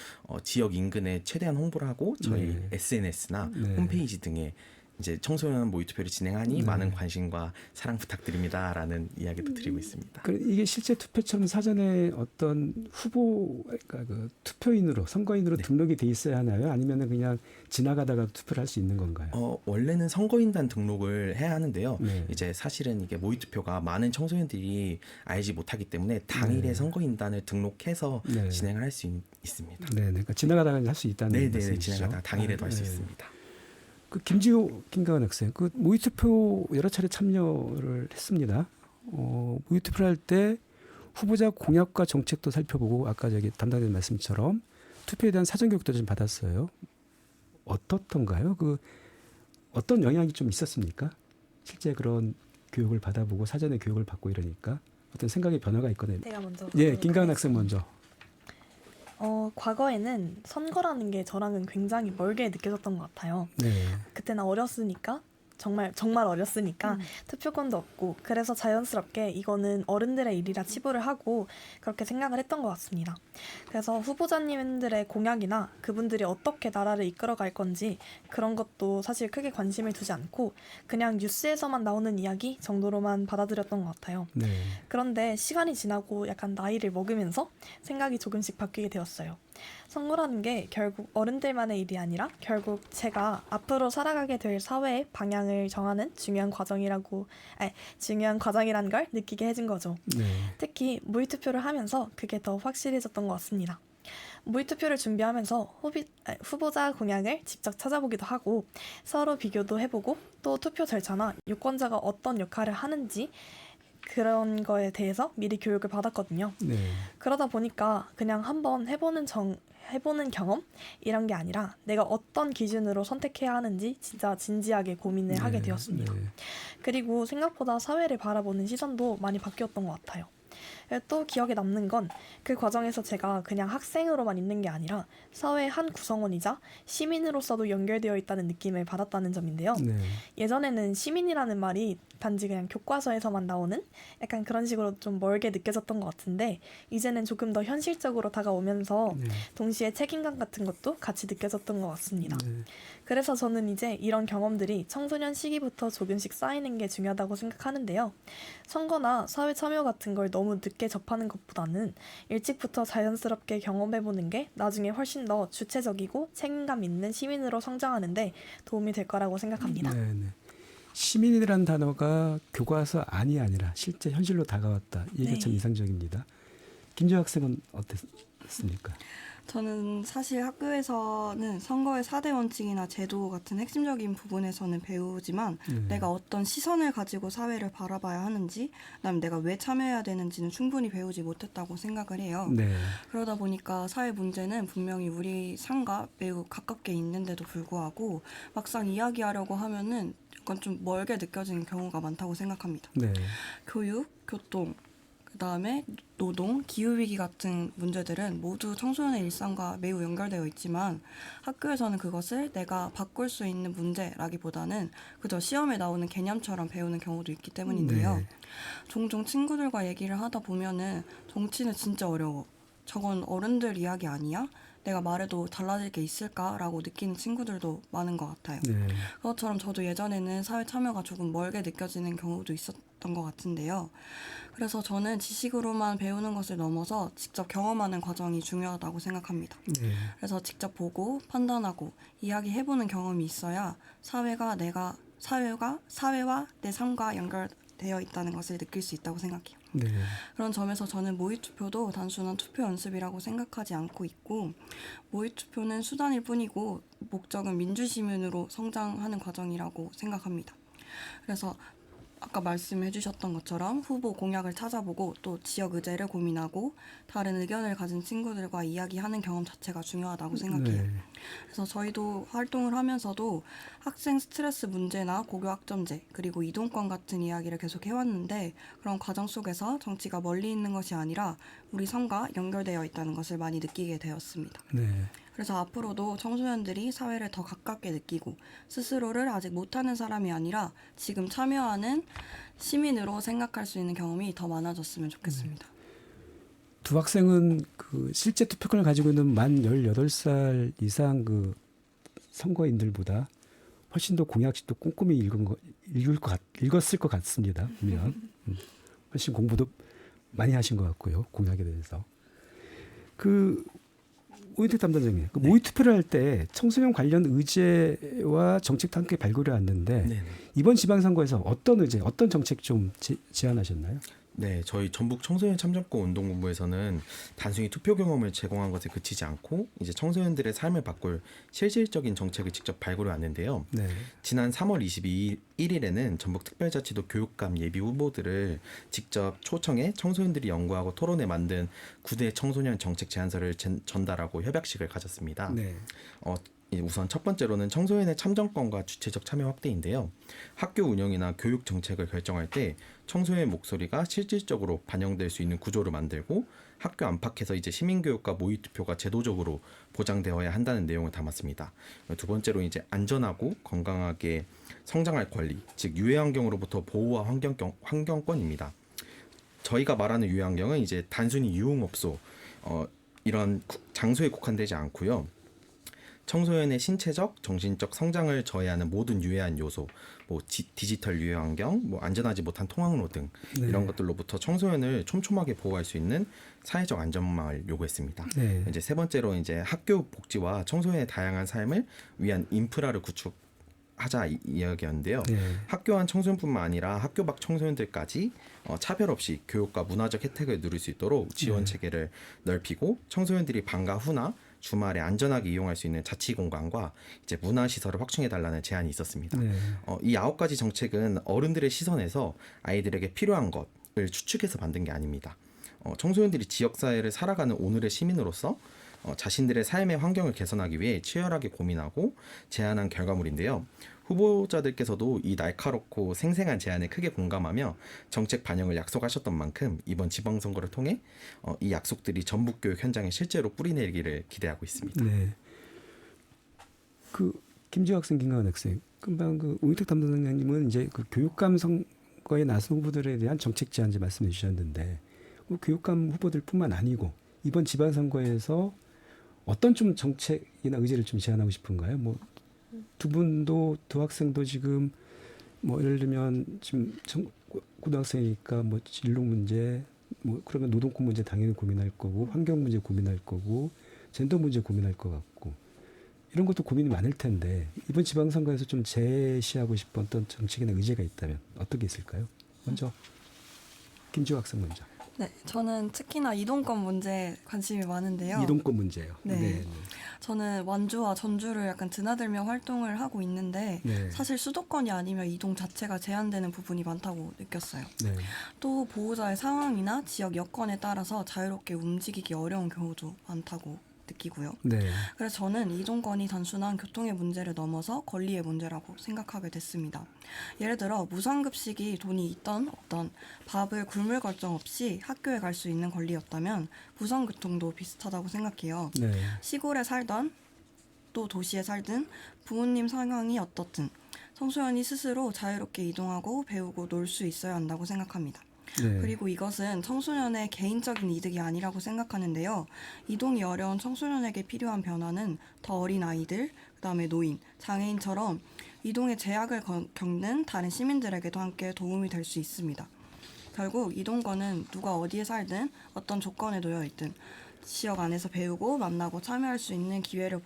지역 인근에 최대한 홍보를 하고 저희 네. SNS나 네. 홈페이지 등에 이제 청소년 모의투표를 진행하니 네. 많은 관심과 사랑 부탁드립니다라는 이야기도 드리고 있습니다. 이게 실제 투표처럼 사전에 어떤 후보, 그러니까 그 투표인으로 선거인으로 네. 등록이 돼 있어야 하나요? 아니면 그냥 지나가다가 투표를 할 수 있는 건가요? 원래는 선거인단 등록을 해야 하는데요. 네. 이제 사실은 이게 모의투표가 많은 청소년들이 알지 못하기 때문에 당일에 네. 선거인단을 등록해서 네. 진행을 할 수 있습니다. 네, 그러니까 지나가다가 할 수 있다는 네, 말씀이시죠? 진행하다 당일에도 할 수 네. 있습니다. 그 김가은 학생, 그 모의투표 여러 차례 참여를 했습니다. 모의투표를 할 때 후보자 공약과 정책도 살펴보고 아까 저기 담당자님 말씀처럼 투표에 대한 사전 교육도 좀 받았어요. 어떻던가요? 그 어떤 영향이 좀 있었습니까? 실제 그런 교육을 받아보고 사전에 교육을 받고 이러니까 어떤 생각의 변화가 있거든요. 제가 먼저 예, 김가은 학생 먼저. 과거에는 선거라는 게 저랑은 굉장히 멀게 느껴졌던 것 같아요. 네. 그때는 어렸으니까 정말 어렸으니까 투표권도 없고 그래서 자연스럽게 이거는 어른들의 일이라 치부를 하고 그렇게 생각을 했던 것 같습니다. 그래서 후보자님들의 공약이나 그분들이 어떻게 나라를 이끌어갈 건지 그런 것도 사실 크게 관심을 두지 않고 그냥 뉴스에서만 나오는 이야기 정도로만 받아들였던 것 같아요. 네. 그런데 시간이 지나고 약간 나이를 먹으면서 생각이 조금씩 바뀌게 되었어요. 선거라는 게 결국 어른들만의 일이 아니라 결국 제가 앞으로 살아가게 될 사회의 방향을 정하는 중요한 과정이라는 걸 느끼게 해준 거죠. 네. 특히 모의투표를 하면서 그게 더 확실해졌던 것 같습니다. 모의투표를 준비하면서 후보자 공약을 직접 찾아보기도 하고 서로 비교도 해보고 또 투표 절차나 유권자가 어떤 역할을 하는지 그런 거에 대해서 미리 교육을 받았거든요. 네. 그러다 보니까 그냥 한번 해보는 경험 이런 게 아니라 내가 어떤 기준으로 선택해야 하는지 진짜 진지하게 고민을 하게 되었습니다. 네. 그리고 생각보다 사회를 바라보는 시선도 많이 바뀌었던 것 같아요. 또 기억에 남는 건 그 과정에서 제가 그냥 학생으로만 있는 게 아니라 사회의 한 구성원이자 시민으로서도 연결되어 있다는 느낌을 받았다는 점인데요. 네. 예전에는 시민이라는 말이 단지 그냥 교과서에서만 나오는 약간 그런 식으로 좀 멀게 느껴졌던 것 같은데 이제는 조금 더 현실적으로 다가오면서 네. 동시에 책임감 같은 것도 같이 느껴졌던 것 같습니다. 네. 그래서 저는 이제 이런 경험들이 청소년 시기부터 조금씩 쌓이는 게 중요하다고 생각하는데요. 선거나 사회 참여 같은 걸 너무 늦게 접하는 것보다는 일찍부터 자연스럽게 경험해보는 게 나중에 훨씬 더 주체적이고 책임감 있는 시민으로 성장하는데 도움이 될 거라고 생각합니다. 네, 네. 시민이라는 단어가 교과서 안이 아니라 실제 현실로 다가왔다. 이 얘기가 참 네. 인상적입니다. 김지호 학생은 어땠습니까? 저는 사실 학교에서는 선거의 4대 원칙이나 제도 같은 핵심적인 부분에서는 배우지만 내가 어떤 시선을 가지고 사회를 바라봐야 하는지 그다음에 내가 왜 참여해야 되는지는 충분히 배우지 못했다고 생각을 해요. 네. 그러다 보니까 사회 문제는 분명히 우리 삶과 매우 가깝게 있는데도 불구하고 막상 이야기하려고 하면은 약간 좀 멀게 느껴지는 경우가 많다고 생각합니다. 네. 교육, 교통, 그다음에 노동, 기후위기 같은 문제들은 모두 청소년의 일상과 매우 연결되어 있지만 학교에서는 그것을 내가 바꿀 수 있는 문제라기보다는 그저 시험에 나오는 개념처럼 배우는 경우도 있기 때문인데요. 네. 종종 친구들과 얘기를 하다 보면은 정치는 진짜 어려워. 저건 어른들 이야기 아니야? 내가 말해도 달라질 게 있을까라고 느끼는 친구들도 많은 것 같아요. 네. 그것처럼 저도 예전에는 사회 참여가 조금 멀게 느껴지는 경우도 있었던 것 같은데요. 그래서 저는 지식으로만 배우는 것을 넘어서 직접 경험하는 과정이 중요하다고 생각합니다. 네. 그래서 직접 보고 판단하고 이야기해보는 경험이 있어야 사회와 내 삶과 연결되어 있다는 것을 느낄 수 있다고 생각해요. 네. 그런 점에서 저는 모의투표도 단순한 투표 연습이라고 생각하지 않고 있고 모의투표는 수단일 뿐이고 목적은 민주시민으로 성장하는 과정이라고 생각합니다. 그래서 아까 말씀해 주셨던 것처럼 후보 공약을 찾아보고 또 지역 의제를 고민하고 다른 의견을 가진 친구들과 이야기하는 경험 자체가 중요하다고 생각해요. 네. 그래서 저희도 활동을 하면서도 학생 스트레스 문제나 고교 학점제 그리고 이동권 같은 이야기를 계속 해왔는데 그런 과정 속에서 정치가 멀리 있는 것이 아니라 우리 삶과 연결되어 있다는 것을 많이 느끼게 되었습니다. 네. 그래서 앞으로도 청소년들이 사회를 더 가깝게 느끼고 스스로를 아직 못하는 사람이 아니라 지금 참여하는 시민으로 생각할 수 있는 경험이 더 많아졌으면 좋겠습니다. 두 학생은 그 실제 투표권을 가지고 있는 만 18살 이상 그 선거인들보다 훨씬 더 공약식도 꼼꼼히 읽었을 것 같습니다. 보면 훨씬 공부도 많이 하신 것 같고요. 공약에 대해서. 그 오인택 담당자님, 그 모의 투표를 할 때 청소년 관련 의제와 정책도 함께 발굴해 왔는데 네. 이번 지방선거에서 어떤 의제, 어떤 정책 좀 제안하셨나요? 네, 저희 전북 청소년 참정권 운동본부에서는 단순히 투표 경험을 제공한 것에 그치지 않고 이제 청소년들의 삶을 바꿀 실질적인 정책을 직접 발굴해 왔는데요. 네. 지난 3월 21일에는 전북특별자치도 교육감 예비 후보들을 직접 초청해 청소년들이 연구하고 토론에 만든 9대 청소년 정책 제안서를 전달하고 협약식을 가졌습니다. 네. 우선 첫 번째로는 청소년의 참정권과 주체적 참여 확대인데요. 학교 운영이나 교육 정책을 결정할 때 청소년의 목소리가 실질적으로 반영될 수 있는 구조를 만들고 학교 안팎에서 이제 시민교육과 모의투표가 제도적으로 보장되어야 한다는 내용을 담았습니다. 두 번째로 이제 안전하고 건강하게 성장할 권리, 즉 유해환경으로부터 보호와 환경권입니다. 저희가 말하는 유해환경은 이제 단순히 유흥업소 이런 장소에 국한되지 않고요. 청소년의 신체적, 정신적 성장을 저해하는 모든 유해한 요소, 디지털 유해 환경, 안전하지 못한 통학로 등 네. 이런 것들로부터 청소년을 촘촘하게 보호할 수 있는 사회적 안전망을 요구했습니다. 네. 이제 세 번째로 이제 학교 복지와 청소년의 다양한 삶을 위한 인프라를 구축하자 이야기였는데요. 네. 학교 안 청소년뿐만 아니라 학교 밖 청소년들까지 차별 없이 교육과 문화적 혜택을 누릴 수 있도록 지원 체계를 넓히고 청소년들이 방과 후나 주말에 안전하게 이용할 수 있는 자치 공간과 이제 문화 시설을 확충해 달라는 제안이 있었습니다. 네. 이 9가지 정책은 어른들의 시선에서 아이들에게 필요한 것을 추측해서 만든 게 아닙니다. 청소년들이 지역 사회를 살아가는 오늘의 시민으로서 자신들의 삶의 환경을 개선하기 위해 치열하게 고민하고 제안한 결과물인데요. 후보자들께서도 이 날카롭고 생생한 제안에 크게 공감하며 정책 반영을 약속하셨던 만큼 이번 지방선거를 통해 이 약속들이 전북교육 현장에 실제로 뿌리내리기를 기대하고 있습니다. 네. 그 김지호 학생, 김강원 학생, 금방 그 오인택 담당자님은 이제 그 교육감 선거에 나선 후보들에 대한 정책 제안지 말씀해 주셨는데, 그 교육감 후보들뿐만 아니고 이번 지방선거에서 어떤 좀 정책이나 의지를 좀 제안하고 싶은가요? 뭐 두 분도 두 학생도 지금 뭐 예를 들면 지금 고등학생이니까 뭐 진로 문제, 뭐 그러면 노동권 문제 당연히 고민할 거고, 환경 문제 고민할 거고, 젠더 문제 고민할 것 같고, 이런 것도 고민이 많을 텐데 이번 지방선거에서 좀 제시하고 싶은 어떤 정책이나 의지가 있다면 어떤 게 있을까요? 먼저 김지호 학생 먼저. 네, 저는 특히나 이동권 문제에 관심이 많은데요. 이동권 문제요. 네. 저는 완주와 전주를 약간 드나들며 활동을 하고 있는데 네. 사실 수도권이 아니면 이동 자체가 제한되는 부분이 많다고 느꼈어요. 네. 또 보호자의 상황이나 지역 여건에 따라서 자유롭게 움직이기 어려운 경우도 많다고 느끼고요. 네. 그래서 저는 이동권이 단순한 교통의 문제를 넘어서 권리의 문제라고 생각하게 됐습니다. 예를 들어 무상급식이 돈이 있던 없던 밥을 굶을 걱정 없이 학교에 갈 수 있는 권리였다면 무상교통도 비슷하다고 생각해요. 네. 시골에 살던 또 도시에 살든 부모님 상황이 어떻든 청소년이 스스로 자유롭게 이동하고 배우고 놀 수 있어야 한다고 생각합니다. 네. 그리고 이것은 청소년의 개인적인 이득이 아니라고 생각하는데요. 이동이 어려운 청소년에게 필요한 변화는 더 어린 아이들, 그다음에 노인, 장애인처럼 이동의 제약을 겪는 다른 시민들에게도 함께 도움이 될 수 있습니다. 결국 이동권은 누가 어디에 살든 어떤 조건에 놓여 있든 지역 안에서 배우고 만나고 참여할 수 있는 기회를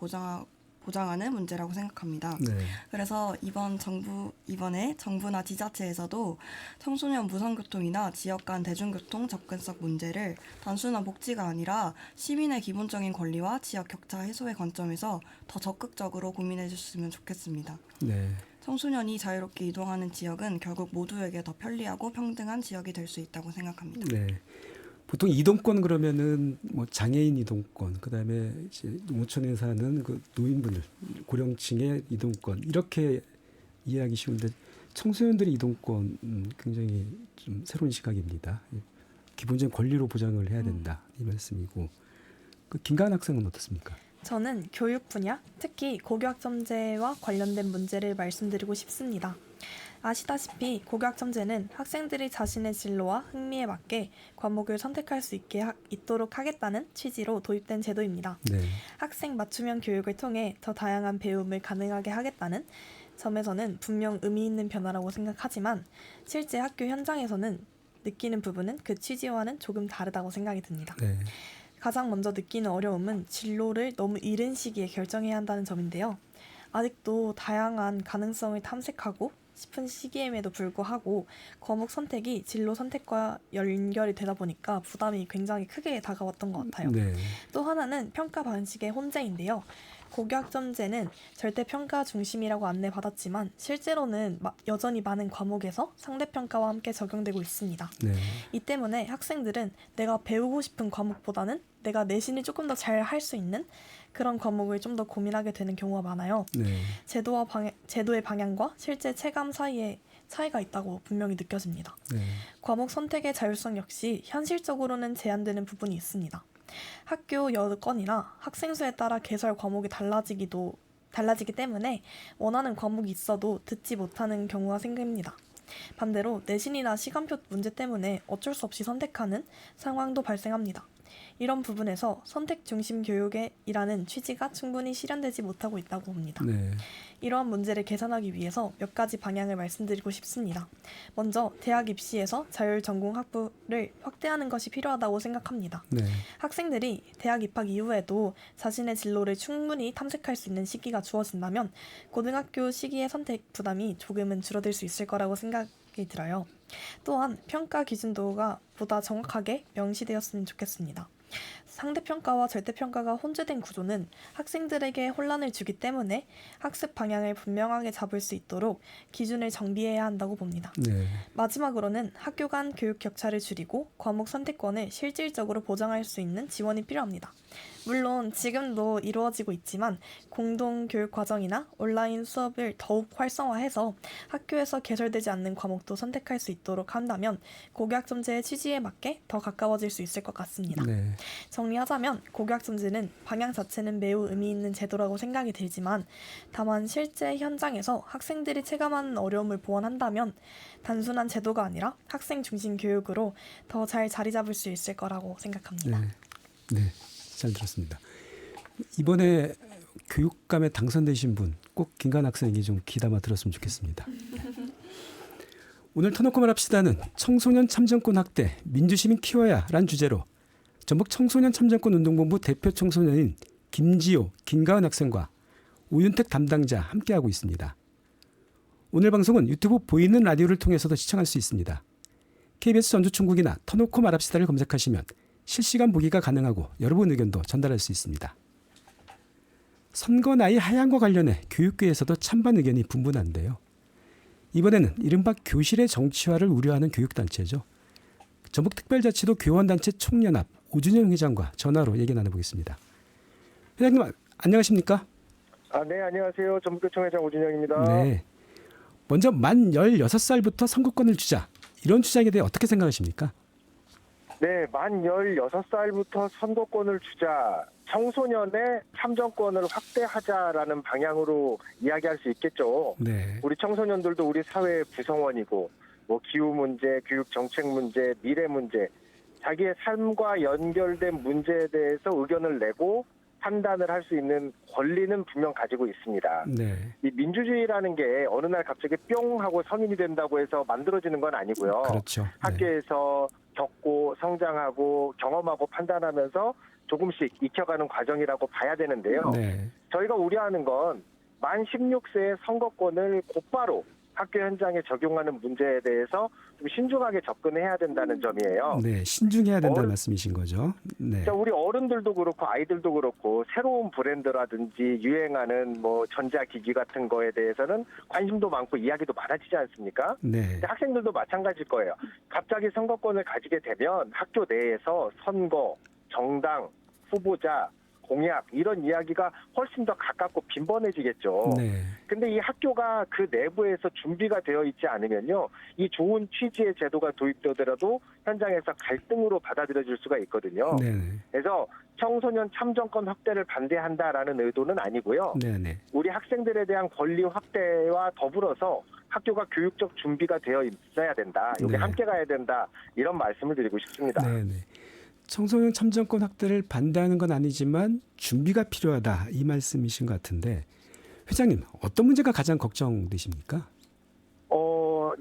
보장하는 문제라고 생각합니다. 네. 그래서 이번에 정부나 지자체에서도 청소년 무상교통이나 지역 간 대중교통 접근성 문제를 단순한 복지가 아니라 시민의 기본적인 권리와 지역 격차 해소의 관점에서 더 적극적으로 고민해 주셨으면 좋겠습니다. 네. 청소년이 자유롭게 이동하는 지역은 결국 모두에게 더 편리하고 평등한 지역이 될 수 있다고 생각합니다. 네. 보통 이동권 그러면은 뭐 장애인 이동권, 그다음에 이제 농촌에 사는 그 노인분들, 고령층의 이동권 이렇게 이해하기 쉬운데 청소년들의 이동권 굉장히 좀 새로운 시각입니다. 기본적인 권리로 보장을 해야 된다 이 말씀이고, 그 김가은 학생은 어떻습니까? 저는 교육 분야, 특히 고교학점제와 관련된 문제를 말씀드리고 싶습니다. 아시다시피 고교학점제는 학생들이 자신의 진로와 흥미에 맞게 과목을 선택할 수 있도록 하겠다는 취지로 도입된 제도입니다. 네. 학생 맞춤형 교육을 통해 더 다양한 배움을 가능하게 하겠다는 점에서는 분명 의미 있는 변화라고 생각하지만 실제 학교 현장에서는 느끼는 부분은 그 취지와는 조금 다르다고 생각이 듭니다. 네. 가장 먼저 느끼는 어려움은 진로를 너무 이른 시기에 결정해야 한다는 점인데요. 아직도 다양한 가능성을 탐색하고 싶은 시기임에도 불구하고 과목 선택이 진로 선택과 연결이 되다 보니까 부담이 굉장히 크게 다가왔던 것 같아요. 네. 또 하나는 평가 방식의 혼재인데요. 고교학점제는 절대 평가 중심이라고 안내받았지만 실제로는 여전히 많은 과목에서 상대평가와 함께 적용되고 있습니다. 네. 이 때문에 학생들은 내가 배우고 싶은 과목보다는 내가 내신을 조금 더 잘 할 수 있는 그런 과목을 좀 더 고민하게 되는 경우가 많아요. 네. 제도의 방향과 실제 체감 사이에 차이가 있다고 분명히 느껴집니다. 네. 과목 선택의 자율성 역시 현실적으로는 제한되는 부분이 있습니다. 학교 여건이나 학생 수에 따라 개설 과목이 달라지기 때문에 원하는 과목이 있어도 듣지 못하는 경우가 생깁니다. 반대로 내신이나 시간표 문제 때문에 어쩔 수 없이 선택하는 상황도 발생합니다. 이런 부분에서 선택 중심 교육이라는 취지가 충분히 실현되지 못하고 있다고 봅니다. 네. 이러한 문제를 개선하기 위해서 몇 가지 방향을 말씀드리고 싶습니다. 먼저 대학 입시에서 자율 전공 학부를 확대하는 것이 필요하다고 생각합니다. 네. 학생들이 대학 입학 이후에도 자신의 진로를 충분히 탐색할 수 있는 시기가 주어진다면 고등학교 시기의 선택 부담이 조금은 줄어들 수 있을 거라고 생각이 들어요. 또한 평가 기준도가 보다 정확하게 명시되었으면 좋겠습니다. 상대평가와 절대평가가 혼재된 구조는 학생들에게 혼란을 주기 때문에 학습 방향을 분명하게 잡을 수 있도록 기준을 정비해야 한다고 봅니다. 네. 마지막으로는 학교 간 교육 격차를 줄이고 과목 선택권을 실질적으로 보장할 수 있는 지원이 필요합니다. 물론 지금도 이루어지고 있지만 공동교육 과정이나 온라인 수업을 더욱 활성화해서 학교에서 개설되지 않는 과목도 선택할 수 있도록 한다면 고교학점제의 취지에 맞게 더 가까워질 수 있을 것 같습니다. 네. 정리하자면 고교학점제는 방향 자체는 매우 의미 있는 제도라고 생각이 들지만 다만 실제 현장에서 학생들이 체감하는 어려움을 보완한다면 단순한 제도가 아니라 학생 중심 교육으로 더 잘 자리 잡을 수 있을 거라고 생각합니다. 네, 잘 들었습니다. 이번에 교육감에 당선되신 분 꼭 김가은 학생에게 좀 귀담아 들었으면 좋겠습니다. 오늘 터놓고 말합시다는 청소년 참정권 확대, 민주시민 키워야 라는 주제로 전북 청소년 참정권 운동본부 대표 청소년인 김지호, 김가은 학생과 오윤택 담당자 함께하고 있습니다. 오늘 방송은 유튜브 보이는 라디오를 통해서도 시청할 수 있습니다. KBS 전주총국이나 터놓고 말합시다를 검색하시면 실시간 보기가 가능하고 여러분 의견도 전달할 수 있습니다. 선거 나이 하향과 관련해 교육계에서도 찬반 의견이 분분한데요. 이번에는 이른바 교실의 정치화를 우려하는 교육단체죠. 전북특별자치도 교원단체 총연합 오준영 회장과 전화로 얘기 나눠보겠습니다. 회장님 안녕하십니까? 네, 안녕하세요. 전북교총 회장 오준영입니다. 네. 먼저 만 16살부터 선거권을 주자. 이런 주장에 대해 어떻게 생각하십니까? 네, 만 16살부터 선거권을 주자, 청소년의 참정권을 확대하자라는 방향으로 이야기할 수 있겠죠. 네. 우리 청소년들도 우리 사회의 구성원이고 기후 문제, 교육 정책 문제, 미래 문제, 자기의 삶과 연결된 문제에 대해서 의견을 내고 판단을 할 수 있는 권리는 분명 가지고 있습니다. 네. 이 민주주의라는 게 어느 날 갑자기 뿅 하고 성인이 된다고 해서 만들어지는 건 아니고요. 그렇죠. 네. 학교에서 겪고 성장하고 경험하고 판단하면서 조금씩 익혀가는 과정이라고 봐야 되는데요. 네. 저희가 우려하는 건 만 16세의 선거권을 곧바로 학교 현장에 적용하는 문제에 대해서 좀 신중하게 접근해야 된다는 점이에요. 네, 신중해야 된다는 말씀이신 거죠. 네. 우리 어른들도 그렇고 아이들도 그렇고 새로운 브랜드라든지 유행하는 전자기기 같은 거에 대해서는 관심도 많고 이야기도 많아지지 않습니까? 네. 근데 학생들도 마찬가지일 거예요. 갑자기 선거권을 가지게 되면 학교 내에서 선거, 정당, 후보자, 공약 이런 이야기가 훨씬 더 가깝고 빈번해지겠죠. 네. 근데 이 학교가 그 내부에서 준비가 되어 있지 않으면요, 이 좋은 취지의 제도가 도입되더라도 현장에서 갈등으로 받아들여질 수가 있거든요. 네. 그래서 청소년 참정권 확대를 반대한다라는 의도는 아니고요. 네. 우리 학생들에 대한 권리 확대와 더불어서 학교가 교육적 준비가 되어 있어야 된다. 이게 네. 함께 가야 된다. 이런 말씀을 드리고 싶습니다. 네. 청소년 참정권 확대를 반대하는 건 아니지만 준비가 필요하다 이 말씀이신 것 같은데 회장님 어떤 문제가 가장 걱정되십니까?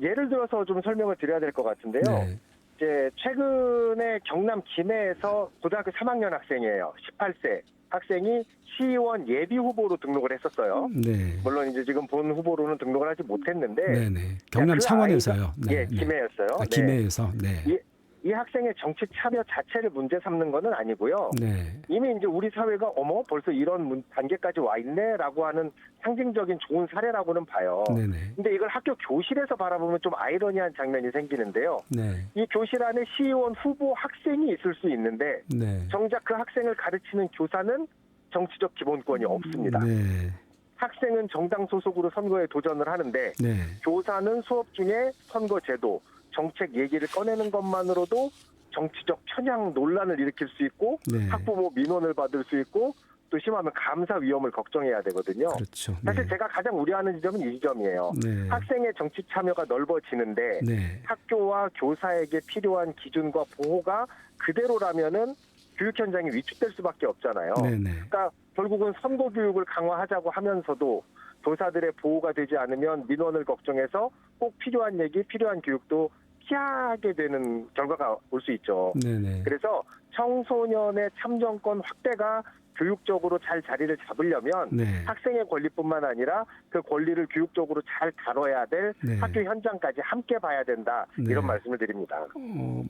예를 들어서 좀 설명을 드려야 될 것 같은데요. 네. 이제 최근에 경남 김해에서 고등학교 3학년 학생이에요. 18세 학생이 시의원 예비 후보로 등록을 했었어요. 네. 물론 이제 지금 본 후보로는 등록을 하지 못했는데. 네네. 경남 그 창원에서요. 네, 김해였어요. 아, 김해에서. 네. 이 학생의 정치 참여 자체를 문제 삼는 것은 아니고요. 네. 이미 이제 우리 사회가 벌써 이런 단계까지 와 있네라고 하는 상징적인 좋은 사례라고는 봐요. 네네. 근데 이걸 학교 교실에서 바라보면 좀 아이러니한 장면이 생기는데요. 네. 이 교실 안에 시의원 후보 학생이 있을 수 있는데 네. 정작 그 학생을 가르치는 교사는 정치적 기본권이 없습니다. 네. 학생은 정당 소속으로 선거에 도전을 하는데 네. 교사는 수업 중에 선거 제도, 정책 얘기를 꺼내는 것만으로도 정치적 편향 논란을 일으킬 수 있고 네. 학부모 민원을 받을 수 있고 또 심하면 감사 위험을 걱정해야 되거든요. 그렇죠. 사실 네. 제가 가장 우려하는 지점은 이 지점이에요. 네. 학생의 정치 참여가 넓어지는데 네. 학교와 교사에게 필요한 기준과 보호가 그대로라면은 교육 현장이 위축될 수밖에 없잖아요. 네네. 그러니까 결국은 선거 교육을 강화하자고 하면서도 교사들의 보호가 되지 않으면 민원을 걱정해서 꼭 필요한 얘기, 필요한 교육도 피하게 되는 결과가 올 수 있죠. 네네. 그래서 청소년의 참정권 확대가 교육적으로 잘 자리를 잡으려면 네. 학생의 권리뿐만 아니라 그 권리를 교육적으로 잘 다뤄야 될 네. 학교 현장까지 함께 봐야 된다. 네. 이런 말씀을 드립니다.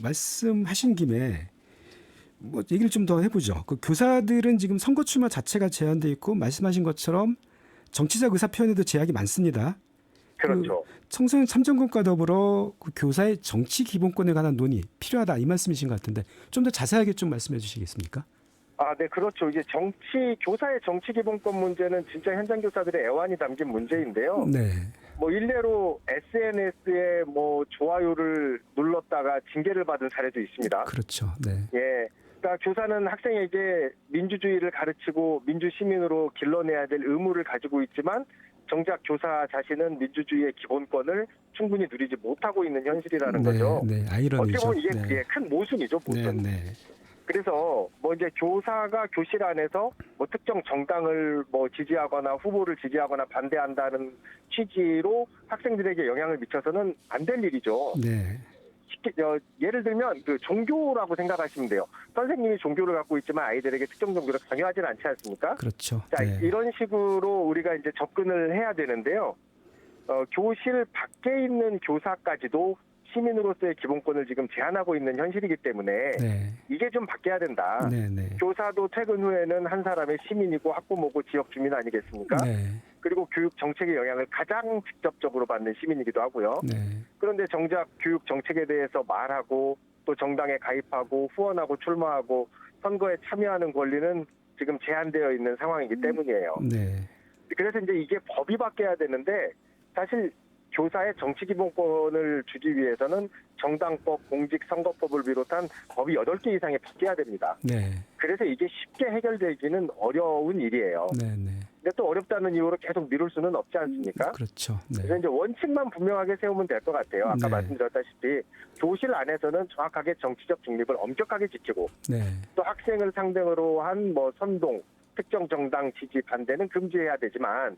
말씀하신 김에 얘기를 좀 더 해보죠. 그 교사들은 지금 선거 출마 자체가 제한돼 있고 말씀하신 것처럼 정치적 의사 표현에도 제약이 많습니다. 그렇죠. 청소년 참정권과 더불어 그 교사의 정치 기본권에 관한 논의 필요하다 이 말씀이신 것 같은데 좀 더 자세하게 좀 말씀해 주시겠습니까? 네, 그렇죠. 이제 교사의 정치 기본권 문제는 진짜 현장 교사들의 애환이 담긴 문제인데요. 네. 뭐 일례로 SNS에 뭐 좋아요를 눌렀다가 징계를 받은 사례도 있습니다. 그렇죠. 네. 예. 그러니까 교사는 학생에게 민주주의를 가르치고 민주시민으로 길러내야 될 의무를 가지고 있지만 정작 교사 자신은 민주주의의 기본권을 충분히 누리지 못하고 있는 현실이라는 거죠. 네. 어떻게 아이러니죠. 보면 이게 네. 큰 모순이죠, 모순. 네. 그래서 뭐 이제 교사가 교실 안에서 뭐 특정 정당을 뭐 지지하거나 후보를 지지하거나 반대한다는 취지로 학생들에게 영향을 미쳐서는 안 될 일이죠. 네. 예를 들면 그 종교라고 생각하시면 돼요. 선생님이 종교를 갖고 있지만 아이들에게 특정 종교를 강요하지는 않지 않습니까? 그렇죠. 자, 네. 이런 식으로 우리가 이제 접근을 해야 되는데요. 교실 밖에 있는 교사까지도 시민으로서의 기본권을 지금 제한하고 있는 현실이기 때문에 네. 이게 좀 바뀌어야 된다. 네. 교사도 퇴근 후에는 한 사람의 시민이고 학부모고 지역 주민 아니겠습니까? 네. 그리고 교육 정책의 영향을 가장 직접적으로 받는 시민이기도 하고요. 네. 그런데 정작 교육 정책에 대해서 말하고 또 정당에 가입하고 후원하고 출마하고 선거에 참여하는 권리는 지금 제한되어 있는 상황이기 때문이에요. 네. 그래서 이제 이게 법이 바뀌어야 되는데 사실 교사의 정치 기본권을 주기 위해서는 정당법, 공직선거법을 비롯한 법이 8개 이상이 바뀌어야 됩니다. 네. 그래서 이게 쉽게 해결되기는 어려운 일이에요. 네. 근데 또 어렵다는 이유로 계속 미룰 수는 없지 않습니까? 그렇죠. 네. 그래서 이제 원칙만 분명하게 세우면 될 것 같아요. 아까 네. 말씀드렸다시피 교실 안에서는 정확하게 정치적 중립을 엄격하게 지키고 네. 또 학생을 상대로 한 뭐 선동, 특정 정당 지지 반대는 금지해야 되지만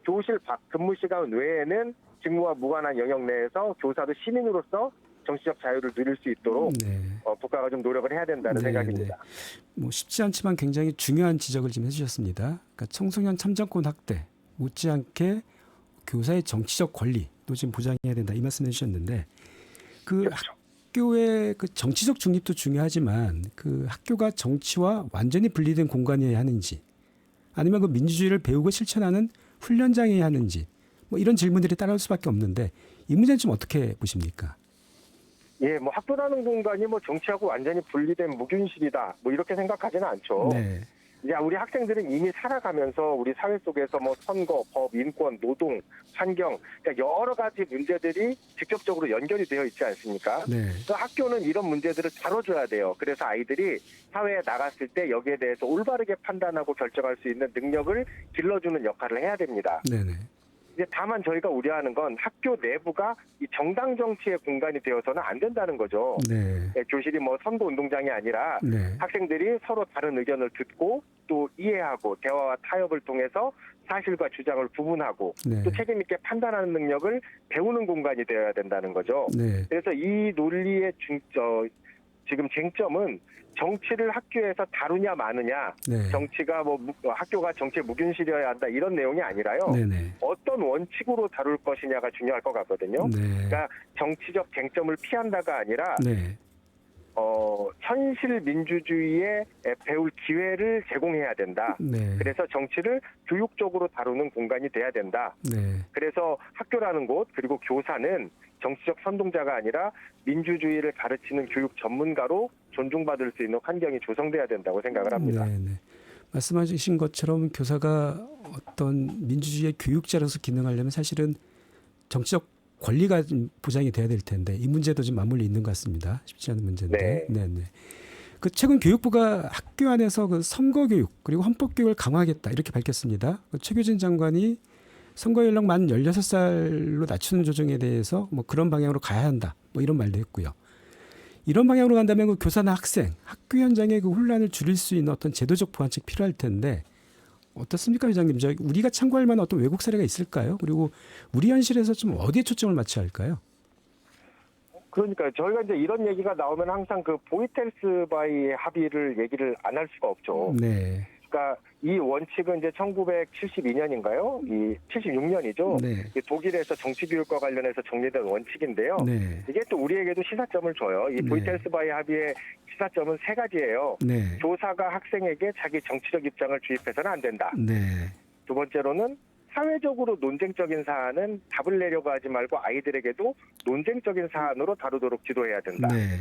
교실 밖 근무 시간 외에는 직무와 무관한 영역 내에서 교사도 시민으로서 정치적 자유를 누릴 수 있도록 네. 국가가 좀 노력을 해야 된다는 생각입니다. 뭐 쉽지 않지만 굉장히 중요한 지적을 지금 해주셨습니다. 그러니까 청소년 참정권 확대, 못지않게 교사의 정치적 권리도 지금 보장해야 된다 이 말씀해 주셨는데 그 그렇죠. 학교의 그 정치적 중립도 중요하지만 그 학교가 정치와 완전히 분리된 공간이어야 하는지 아니면 그 민주주의를 배우고 실천하는 훈련장이어야 하는지 뭐 이런 질문들이 따라올 수밖에 없는데 이 문제는 좀 어떻게 보십니까? 예, 뭐 학교라는 공간이 뭐 정치하고 완전히 분리된 무균실이다. 뭐 이렇게 생각하지는 않죠. 네. 이제 우리 학생들은 이미 살아가면서 우리 사회 속에서 뭐 선거, 법, 인권, 노동, 환경, 그러니까 여러 가지 문제들이 직접적으로 연결이 되어 있지 않습니까? 네. 그 학교는 이런 문제들을 다뤄줘야 돼요. 그래서 아이들이 사회에 나갔을 때 여기에 대해서 올바르게 판단하고 결정할 수 있는 능력을 길러주는 역할을 해야 됩니다. 네네. 이제 다만 저희가 우려하는 건 학교 내부가 이 정당 정치의 공간이 되어서는 안 된다는 거죠. 네. 교실이 뭐 선거 운동장이 아니라 네. 학생들이 서로 다른 의견을 듣고 또 이해하고 대화와 타협을 통해서 사실과 주장을 구분하고 네. 또 책임 있게 판단하는 능력을 배우는 공간이 되어야 된다는 거죠. 네. 그래서 이 논리의 지금 쟁점은 정치를 학교에서 다루냐 마느냐, 네. 정치가 뭐 학교가 정치에 무균실이어야 한다 이런 내용이 아니라요. 네네. 어떤 원칙으로 다룰 것이냐가 중요할 것 같거든요. 네. 그러니까 정치적 쟁점을 피한다가 아니라 네. 현실 민주주의에 배울 기회를 제공해야 된다. 네. 그래서 정치를 교육적으로 다루는 공간이 돼야 된다. 네. 그래서 학교라는 곳 그리고 교사는 정치적 선동자가 아니라 민주주의를 가르치는 교육 전문가로 존중받을 수 있는 환경이 조성돼야 된다고 생각을 합니다. 네, 네. 말씀하신 것처럼 교사가 어떤 민주주의의 교육자로서 기능하려면 사실은 정치적 권리가 좀 보장이 돼야 될 텐데 이 문제도 좀 맞물려 있는 것 같습니다. 쉽지 않은 문제인데. 네. 네. 그 최근 교육부가 학교 안에서 그 선거 교육 그리고 헌법 교육을 강화하겠다 이렇게 밝혔습니다. 그 최규진 장관이 선거 연령 만 16살로 낮추는 조정에 대해서 뭐 그런 방향으로 가야 한다. 뭐 이런 말도 했고요. 이런 방향으로 간다면 그 교사나 학생, 학교 현장의 그 혼란을 줄일 수 있는 어떤 제도적 보완책 필요할 텐데 어떻습니까, 회장님? 우리가 참고할 만한 어떤 외국 사례가 있을까요? 그리고 우리 현실에서 좀 어디에 초점을 맞춰야 할까요? 그러니까 저희가 이제 이런 얘기가 나오면 항상 그 보이텔스 바이 합의를 얘기를 안 할 수가 없죠. 네. 그러니까 이 원칙은 이제 1972년인가요? 이 76년이죠. 네. 독일에서 정치교육과 관련해서 정리된 원칙인데요. 네. 이게 또 우리에게도 시사점을 줘요. 이 네. 보이텔스 바이 합의의 시사점은 3가지예요. 네. 교사가 학생에게 자기 정치적 입장을 주입해서는 안 된다. 네. 두 번째로는 사회적으로 논쟁적인 사안은 답을 내려고 하지 말고 아이들에게도 논쟁적인 사안으로 다루도록 지도해야 된다. 네.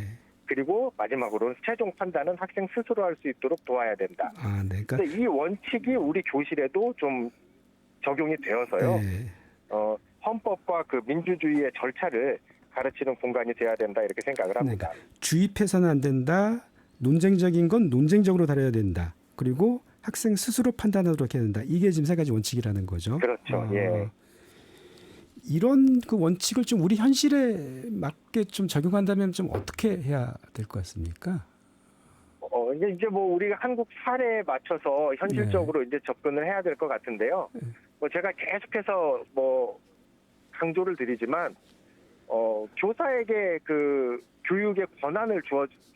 그리고 마지막으로는 최종 판단은 학생 스스로 할 수 있도록 도와야 된다. 아, 네. 그러니까 근데 이 원칙이 우리 교실에도 좀 적용이 되어서요. 네. 헌법과 그 민주주의의 절차를 가르치는 공간이 돼야 된다 이렇게 생각을 합니다. 주입해서는 안 된다. 논쟁적인 건 논쟁적으로 다뤄야 된다. 그리고 학생 스스로 판단하도록 해야 된다. 이게 지금 세 가지 원칙이라는 거죠. 그렇죠. 예. 이런 그 원칙을 좀 우리 현실에 맞게 좀 적용한다면 좀 어떻게 해야 될 것 같습니까? 이제 뭐 우리가 한국 사례에 맞춰서 현실적으로 이제 접근을 해야 될 것 같은데요. 뭐 제가 계속해서 뭐 강조를 드리지만 교사에게 그 교육의 권한을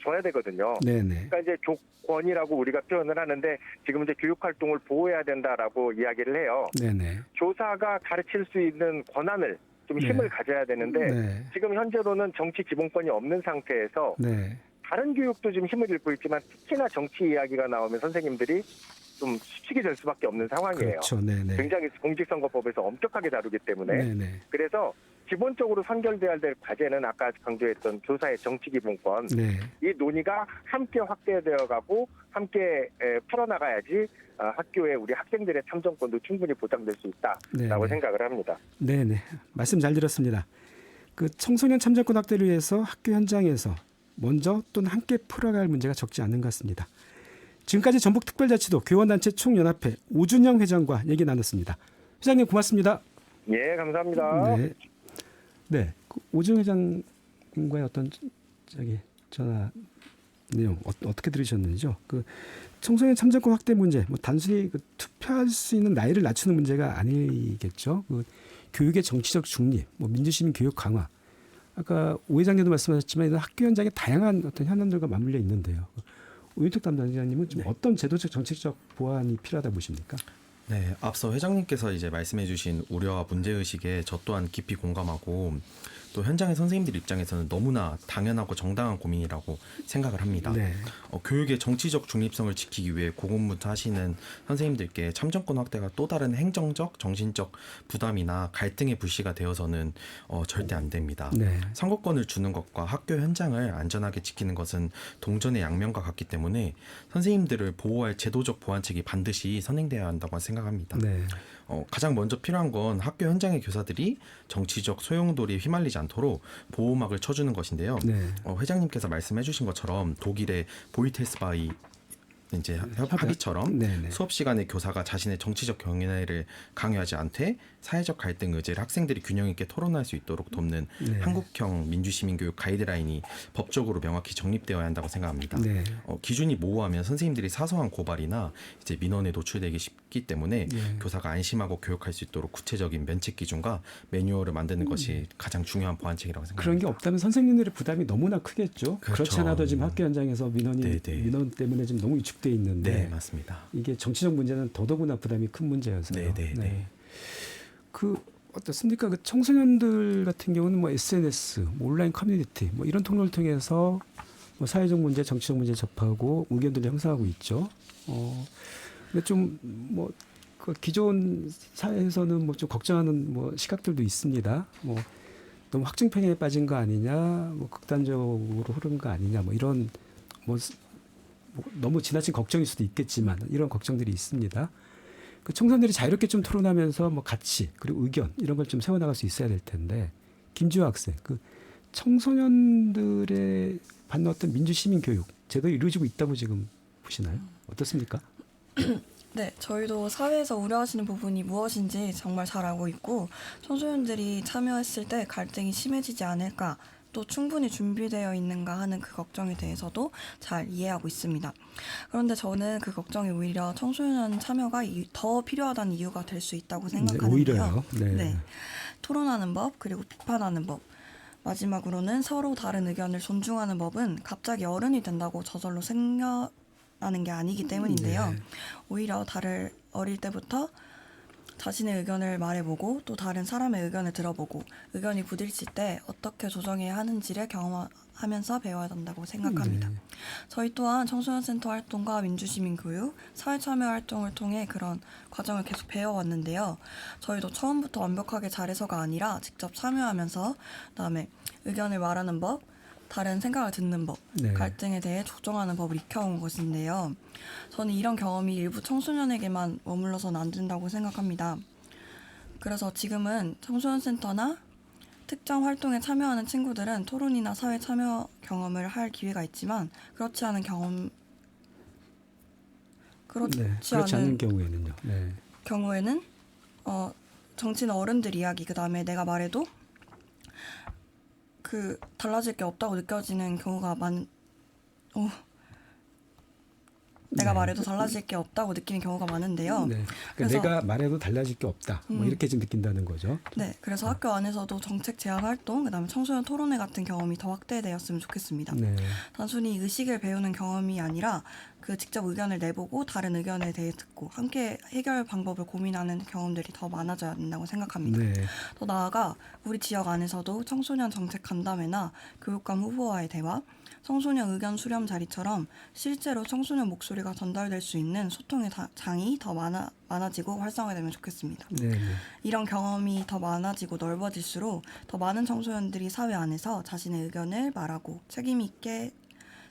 줘야 되거든요. 네네. 그러니까 이제 교권이라고 우리가 표현을 하는데 지금 이제 교육 활동을 보호해야 된다라고 이야기를 해요. 네네. 교사가 가르칠 수 있는 권한을 좀 힘을 가져야 되는데 네. 지금 현재로는 정치 기본권이 없는 상태에서 네. 다른 교육도 좀 힘을 잃고 있지만 특히나 정치 이야기가 나오면 선생님들이 좀 수축이 될 수밖에 없는 상황이에요. 그렇죠. 네네. 굉장히 공직선거법에서 엄격하게 다루기 때문에 네네. 그래서 기본적으로 선결돼야 될 과제는 아까 강조했던 교사의 정치 기본권 네. 이 논의가 함께 확대되어 가고 함께 풀어나가야지 학교에 우리 학생들의 참정권도 충분히 보장될 수 있다라고 네네. 생각을 합니다. 네네. 말씀 잘 들었습니다. 그 청소년 참정권 확대를 위해서 학교 현장에서 먼저 또는 함께 풀어갈 문제가 적지 않은 것 같습니다. 지금까지 전북특별자치도 교원단체 총연합회 오준영 회장과 얘기 나눴습니다. 회장님 고맙습니다. 예, 감사합니다. 네. 네. 그 오준영 회장과의 어떤 전화 내용 어떻게 들으셨는지요? 그 청소년 참정권 확대 문제, 뭐 단순히 그 투표할 수 있는 나이를 낮추는 문제가 아니겠죠. 그 교육의 정치적 중립, 뭐 민주시민 교육 강화. 아까 오 회장님도 말씀하셨지만 이런 학교 현장에 다양한 어떤 현안들과 맞물려 있는데요. 오윤택 담당자님은 좀 어떤 제도적 정책적 보완이 필요하다고 보십니까? 네, 앞서 회장님께서 이제 말씀해주신 우려와 문제의식에 저 또한 깊이 공감하고 또 현장의 선생님들 입장에서는 너무나 당연하고 정당한 고민이라고 생각을 합니다. 네. 교육의 정치적 중립성을 지키기 위해 고군분투하시는 선생님들께 참정권 확대가 또 다른 행정적, 정신적 부담이나 갈등의 불씨가 되어서는 절대 안 됩니다. 네. 선거권을 주는 것과 학교 현장을 안전하게 지키는 것은 동전의 양면과 같기 때문에 선생님들을 보호할 제도적 보완책이 반드시 선행돼야 한다고 생각합니다. 네. 가장 먼저 필요한 건 학교 현장의 교사들이 정치적 소용돌이에 휘말리지 않도록 보호막을 쳐주는 것인데요. 네. 회장님께서 말씀해주신 것처럼 독일의 보이테스바이 이제 합의처럼 네네. 수업 시간에 교사가 자신의 정치적 경애를 강요하지 않되 사회적 갈등 의제를 학생들이 균형 있게 토론할 수 있도록 돕는 네. 한국형 민주시민교육 가이드라인이 법적으로 명확히 정립되어야 한다고 생각합니다. 네. 기준이 모호하면 선생님들이 사소한 고발이나 이제 민원에 노출되기 쉽기 때문에 네. 교사가 안심하고 교육할 수 있도록 구체적인 면책 기준과 매뉴얼을 만드는 것이 가장 중요한 보완책이라고 생각합니다. 그런 게 없다면 선생님들의 부담이 너무나 크겠죠. 그렇죠. 그렇지 않아도 지금 학교 현장에서 민원 때문에 지금 너무 위축돼 있는데 네, 맞습니다. 이게 정치적 문제는 더더구나 부담이 큰 문제여서요. 네. 그 어떻습니까? 그 청소년들 같은 경우는 뭐 SNS, 뭐 온라인 커뮤니티, 뭐 이런 통로를 통해서 뭐 사회적 문제, 정치적 문제 접하고 의견들을 형성하고 있죠. 근데 좀 뭐 그 기존 사회에서는 뭐 좀 걱정하는 뭐 시각들도 있습니다. 뭐 너무 확증 편향에 빠진 거 아니냐, 뭐 극단적으로 흐른 거 아니냐, 뭐 이런 뭐 너무 지나친 걱정일 수도 있겠지만 이런 걱정들이 있습니다. 그 청소년들이 자유롭게 좀 토론하면서 뭐 가치 그리고 의견 이런 걸 좀 세워나갈 수 있어야 될 텐데 김지호 학생 그 청소년들의 받는 어떤 민주시민 교육 제대로 이루어지고 있다고 지금 보시나요? 어떻습니까? 네, 저희도 사회에서 우려하시는 부분이 무엇인지 정말 잘 알고 있고 청소년들이 참여했을 때 갈등이 심해지지 않을까 또 충분히 준비되어 있는가 하는 그 걱정에 대해서도 잘 이해하고 있습니다. 그런데 저는 그 걱정이 오히려 청소년 참여가 더 필요하다는 이유가 될 수 있다고 생각하는데요. 오히려요. 네. 토론하는 법 그리고 비판하는 법 마지막으로는 서로 다른 의견을 존중하는 법은 갑자기 어른이 된다고 저절로 생겨나는 게 아니기 때문인데요. 네. 오히려 어릴 때부터 자신의 의견을 말해보고 또 다른 사람의 의견을 들어보고 의견이 부딪힐 때 어떻게 조정해야 하는지를 경험하면서 배워야 한다고 생각합니다. 네. 저희 또한 청소년센터 활동과 민주시민교육, 사회참여 활동을 통해 그런 과정을 계속 배워왔는데요. 저희도 처음부터 완벽하게 잘해서가 아니라 직접 참여하면서 그다음에 의견을 말하는 법, 다른 생각을 듣는 법, 네. 갈등에 대해 조정하는 법을 익혀온 것인데요. 저는 이런 경험이 일부 청소년에게만 머물러서는 안 된다고 생각합니다. 그래서 지금은 청소년센터나 특정 활동에 참여하는 친구들은 토론이나 사회 참여 경험을 할 기회가 있지만 그렇지 않은 그렇지 않은 경우에는요. 네. 경우에는 정치는 어른들 이야기, 그 다음에 내가 말해도 달라질 게 없다고 느껴지는 경우가 내가 네. 말해도 달라질 게 없다고 느끼는 경우가 많은데요. 네. 그러니까 그래서- 내가 말해도 달라질 게 없다. 뭐 이렇게 좀 느낀다는 거죠. 네, 그래서 학교 안에서도 정책 제안 활동, 그다음에 청소년 토론회 같은 경험이 더 확대되었으면 좋겠습니다. 네. 단순히 의식을 배우는 경험이 아니라 직접 의견을 내보고 다른 의견에 대해 듣고 함께 해결 방법을 고민하는 경험들이 더 많아져야 된다고 생각합니다. 네. 더 나아가 우리 지역 안에서도 청소년 정책 간담회나 교육감 후보와의 대화, 청소년 의견 수렴 자리처럼 실제로 청소년 목소리가 전달될 수 있는 소통의 장이 더 많아지고 활성화되면 좋겠습니다. 네. 이런 경험이 더 많아지고 넓어질수록 더 많은 청소년들이 사회 안에서 자신의 의견을 말하고 책임 있게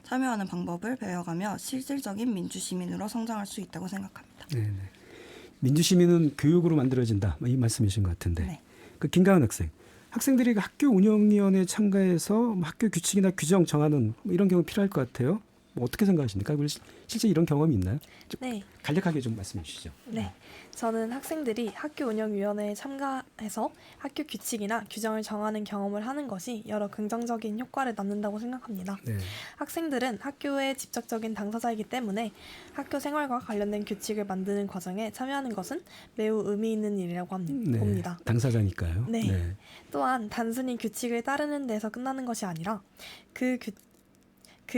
참여하는 방법을 배워가며 실질적인 민주시민으로 성장할 수 있다고 생각합니다. 네. 네. 민주시민은 교육으로 만들어진다. 이 말씀이신 것 같은데. 네. 김가은 학생. 학생들이 학교 운영위원회에 참가해서 학교 규칙이나 규정 정하는 이런 경우 필요할 것 같아요. 어떻게 생각하십니까? 실제 이런 경험이 있나요? 네. 간략하게 좀 말씀해 주시죠. 네. 저는 학생들이 학교 운영위원회에 참가해서 학교 규칙이나 규정을 정하는 경험을 하는 것이 여러 긍정적인 효과를 낳는다고 생각합니다. 네. 학생들은 학교의 직접적인 당사자이기 때문에 학교 생활과 관련된 규칙을 만드는 과정에 참여하는 것은 매우 의미 있는 일이라고 봅니다. 당사자니까요. 네. 또한 단순히 규칙을 따르는 데서 끝나는 것이 아니라 그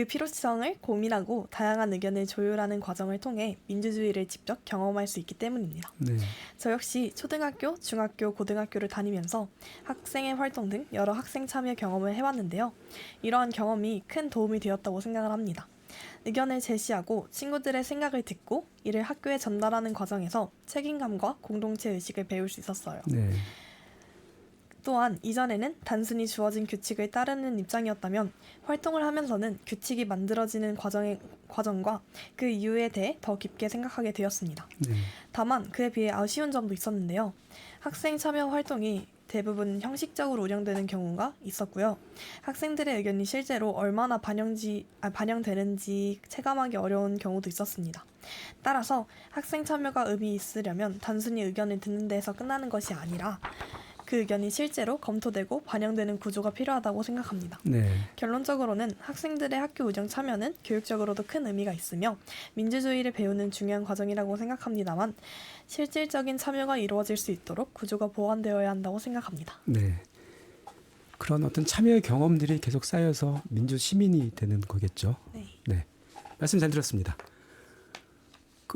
필요성을 고민하고 다양한 의견을 조율하는 과정을 통해 민주주의를 직접 경험할 수 있기 때문입니다. 네. 저 역시 초등학교, 중학교, 고등학교를 다니면서 학생의 활동 등 여러 학생 참여 경험을 해왔는데요. 이러한 경험이 큰 도움이 되었다고 생각을 합니다. 의견을 제시하고 친구들의 생각을 듣고 이를 학교에 전달하는 과정에서 책임감과 공동체 의식을 배울 수 있었어요. 네. 또한 이전에는 단순히 주어진 규칙을 따르는 입장이었다면 활동을 하면서는 규칙이 만들어지는 과정과 그 이유에 대해 더 깊게 생각하게 되었습니다. 네. 다만 그에 비해 아쉬운 점도 있었는데요. 학생 참여 활동이 대부분 형식적으로 운영되는 경우가 있었고요. 학생들의 의견이 실제로 얼마나 반영되는지 체감하기 어려운 경우도 있었습니다. 따라서 학생 참여가 의미 있으려면 단순히 의견을 듣는 데에서 끝나는 것이 아니라 그 의견이 실제로 검토되고 반영되는 구조가 필요하다고 생각합니다. 네. 결론적으로는 학생들의 학교 운영 참여는 교육적으로도 큰 의미가 있으며 민주주의를 배우는 중요한 과정이라고 생각합니다만 실질적인 참여가 이루어질 수 있도록 구조가 보완되어야 한다고 생각합니다. 네. 그런 어떤 참여의 경험들이 계속 쌓여서 민주 시민이 되는 거겠죠. 네. 말씀 잘 들었습니다.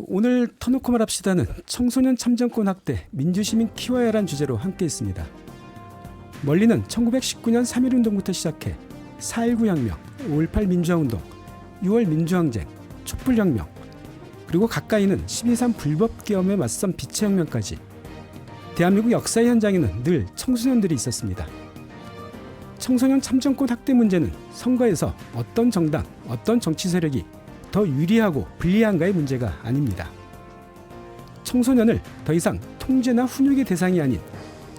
오늘 터놓고 말합시다는 청소년 참정권 확대, 민주시민 키워야란 주제로 함께했습니다. 멀리는 1919년 3.1운동부터 시작해 4.19 혁명, 5.18 민주화운동, 6월 민주항쟁, 촛불혁명, 그리고 가까이는 12.3 불법계엄에 맞선 비체혁명까지 대한민국 역사의 현장에는 늘 청소년들이 있었습니다. 청소년 참정권 확대 문제는 선거에서 어떤 정당, 어떤 정치 세력이 더 유리하고 불리한가의 문제가 아닙니다. 청소년을 더 이상 통제나 훈육의 대상이 아닌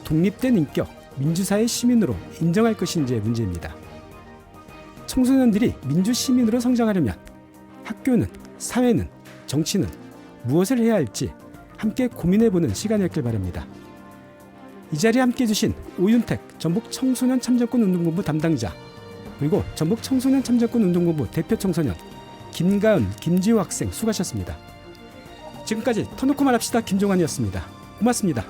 독립된 인격, 민주사회 시민으로 인정할 것인지의 문제입니다. 청소년들이 민주시민으로 성장하려면 학교는, 사회는, 정치는 무엇을 해야 할지 함께 고민해보는 시간이었길 바랍니다. 이 자리에 함께해 주신 오윤택 전북 청소년 참정권 운동본부 담당자, 그리고 전북 청소년 참정권 운동본부 대표 청소년 김가은, 김지호 학생 수고하셨습니다. 지금까지 터놓고 말합시다 김종환이었습니다. 고맙습니다.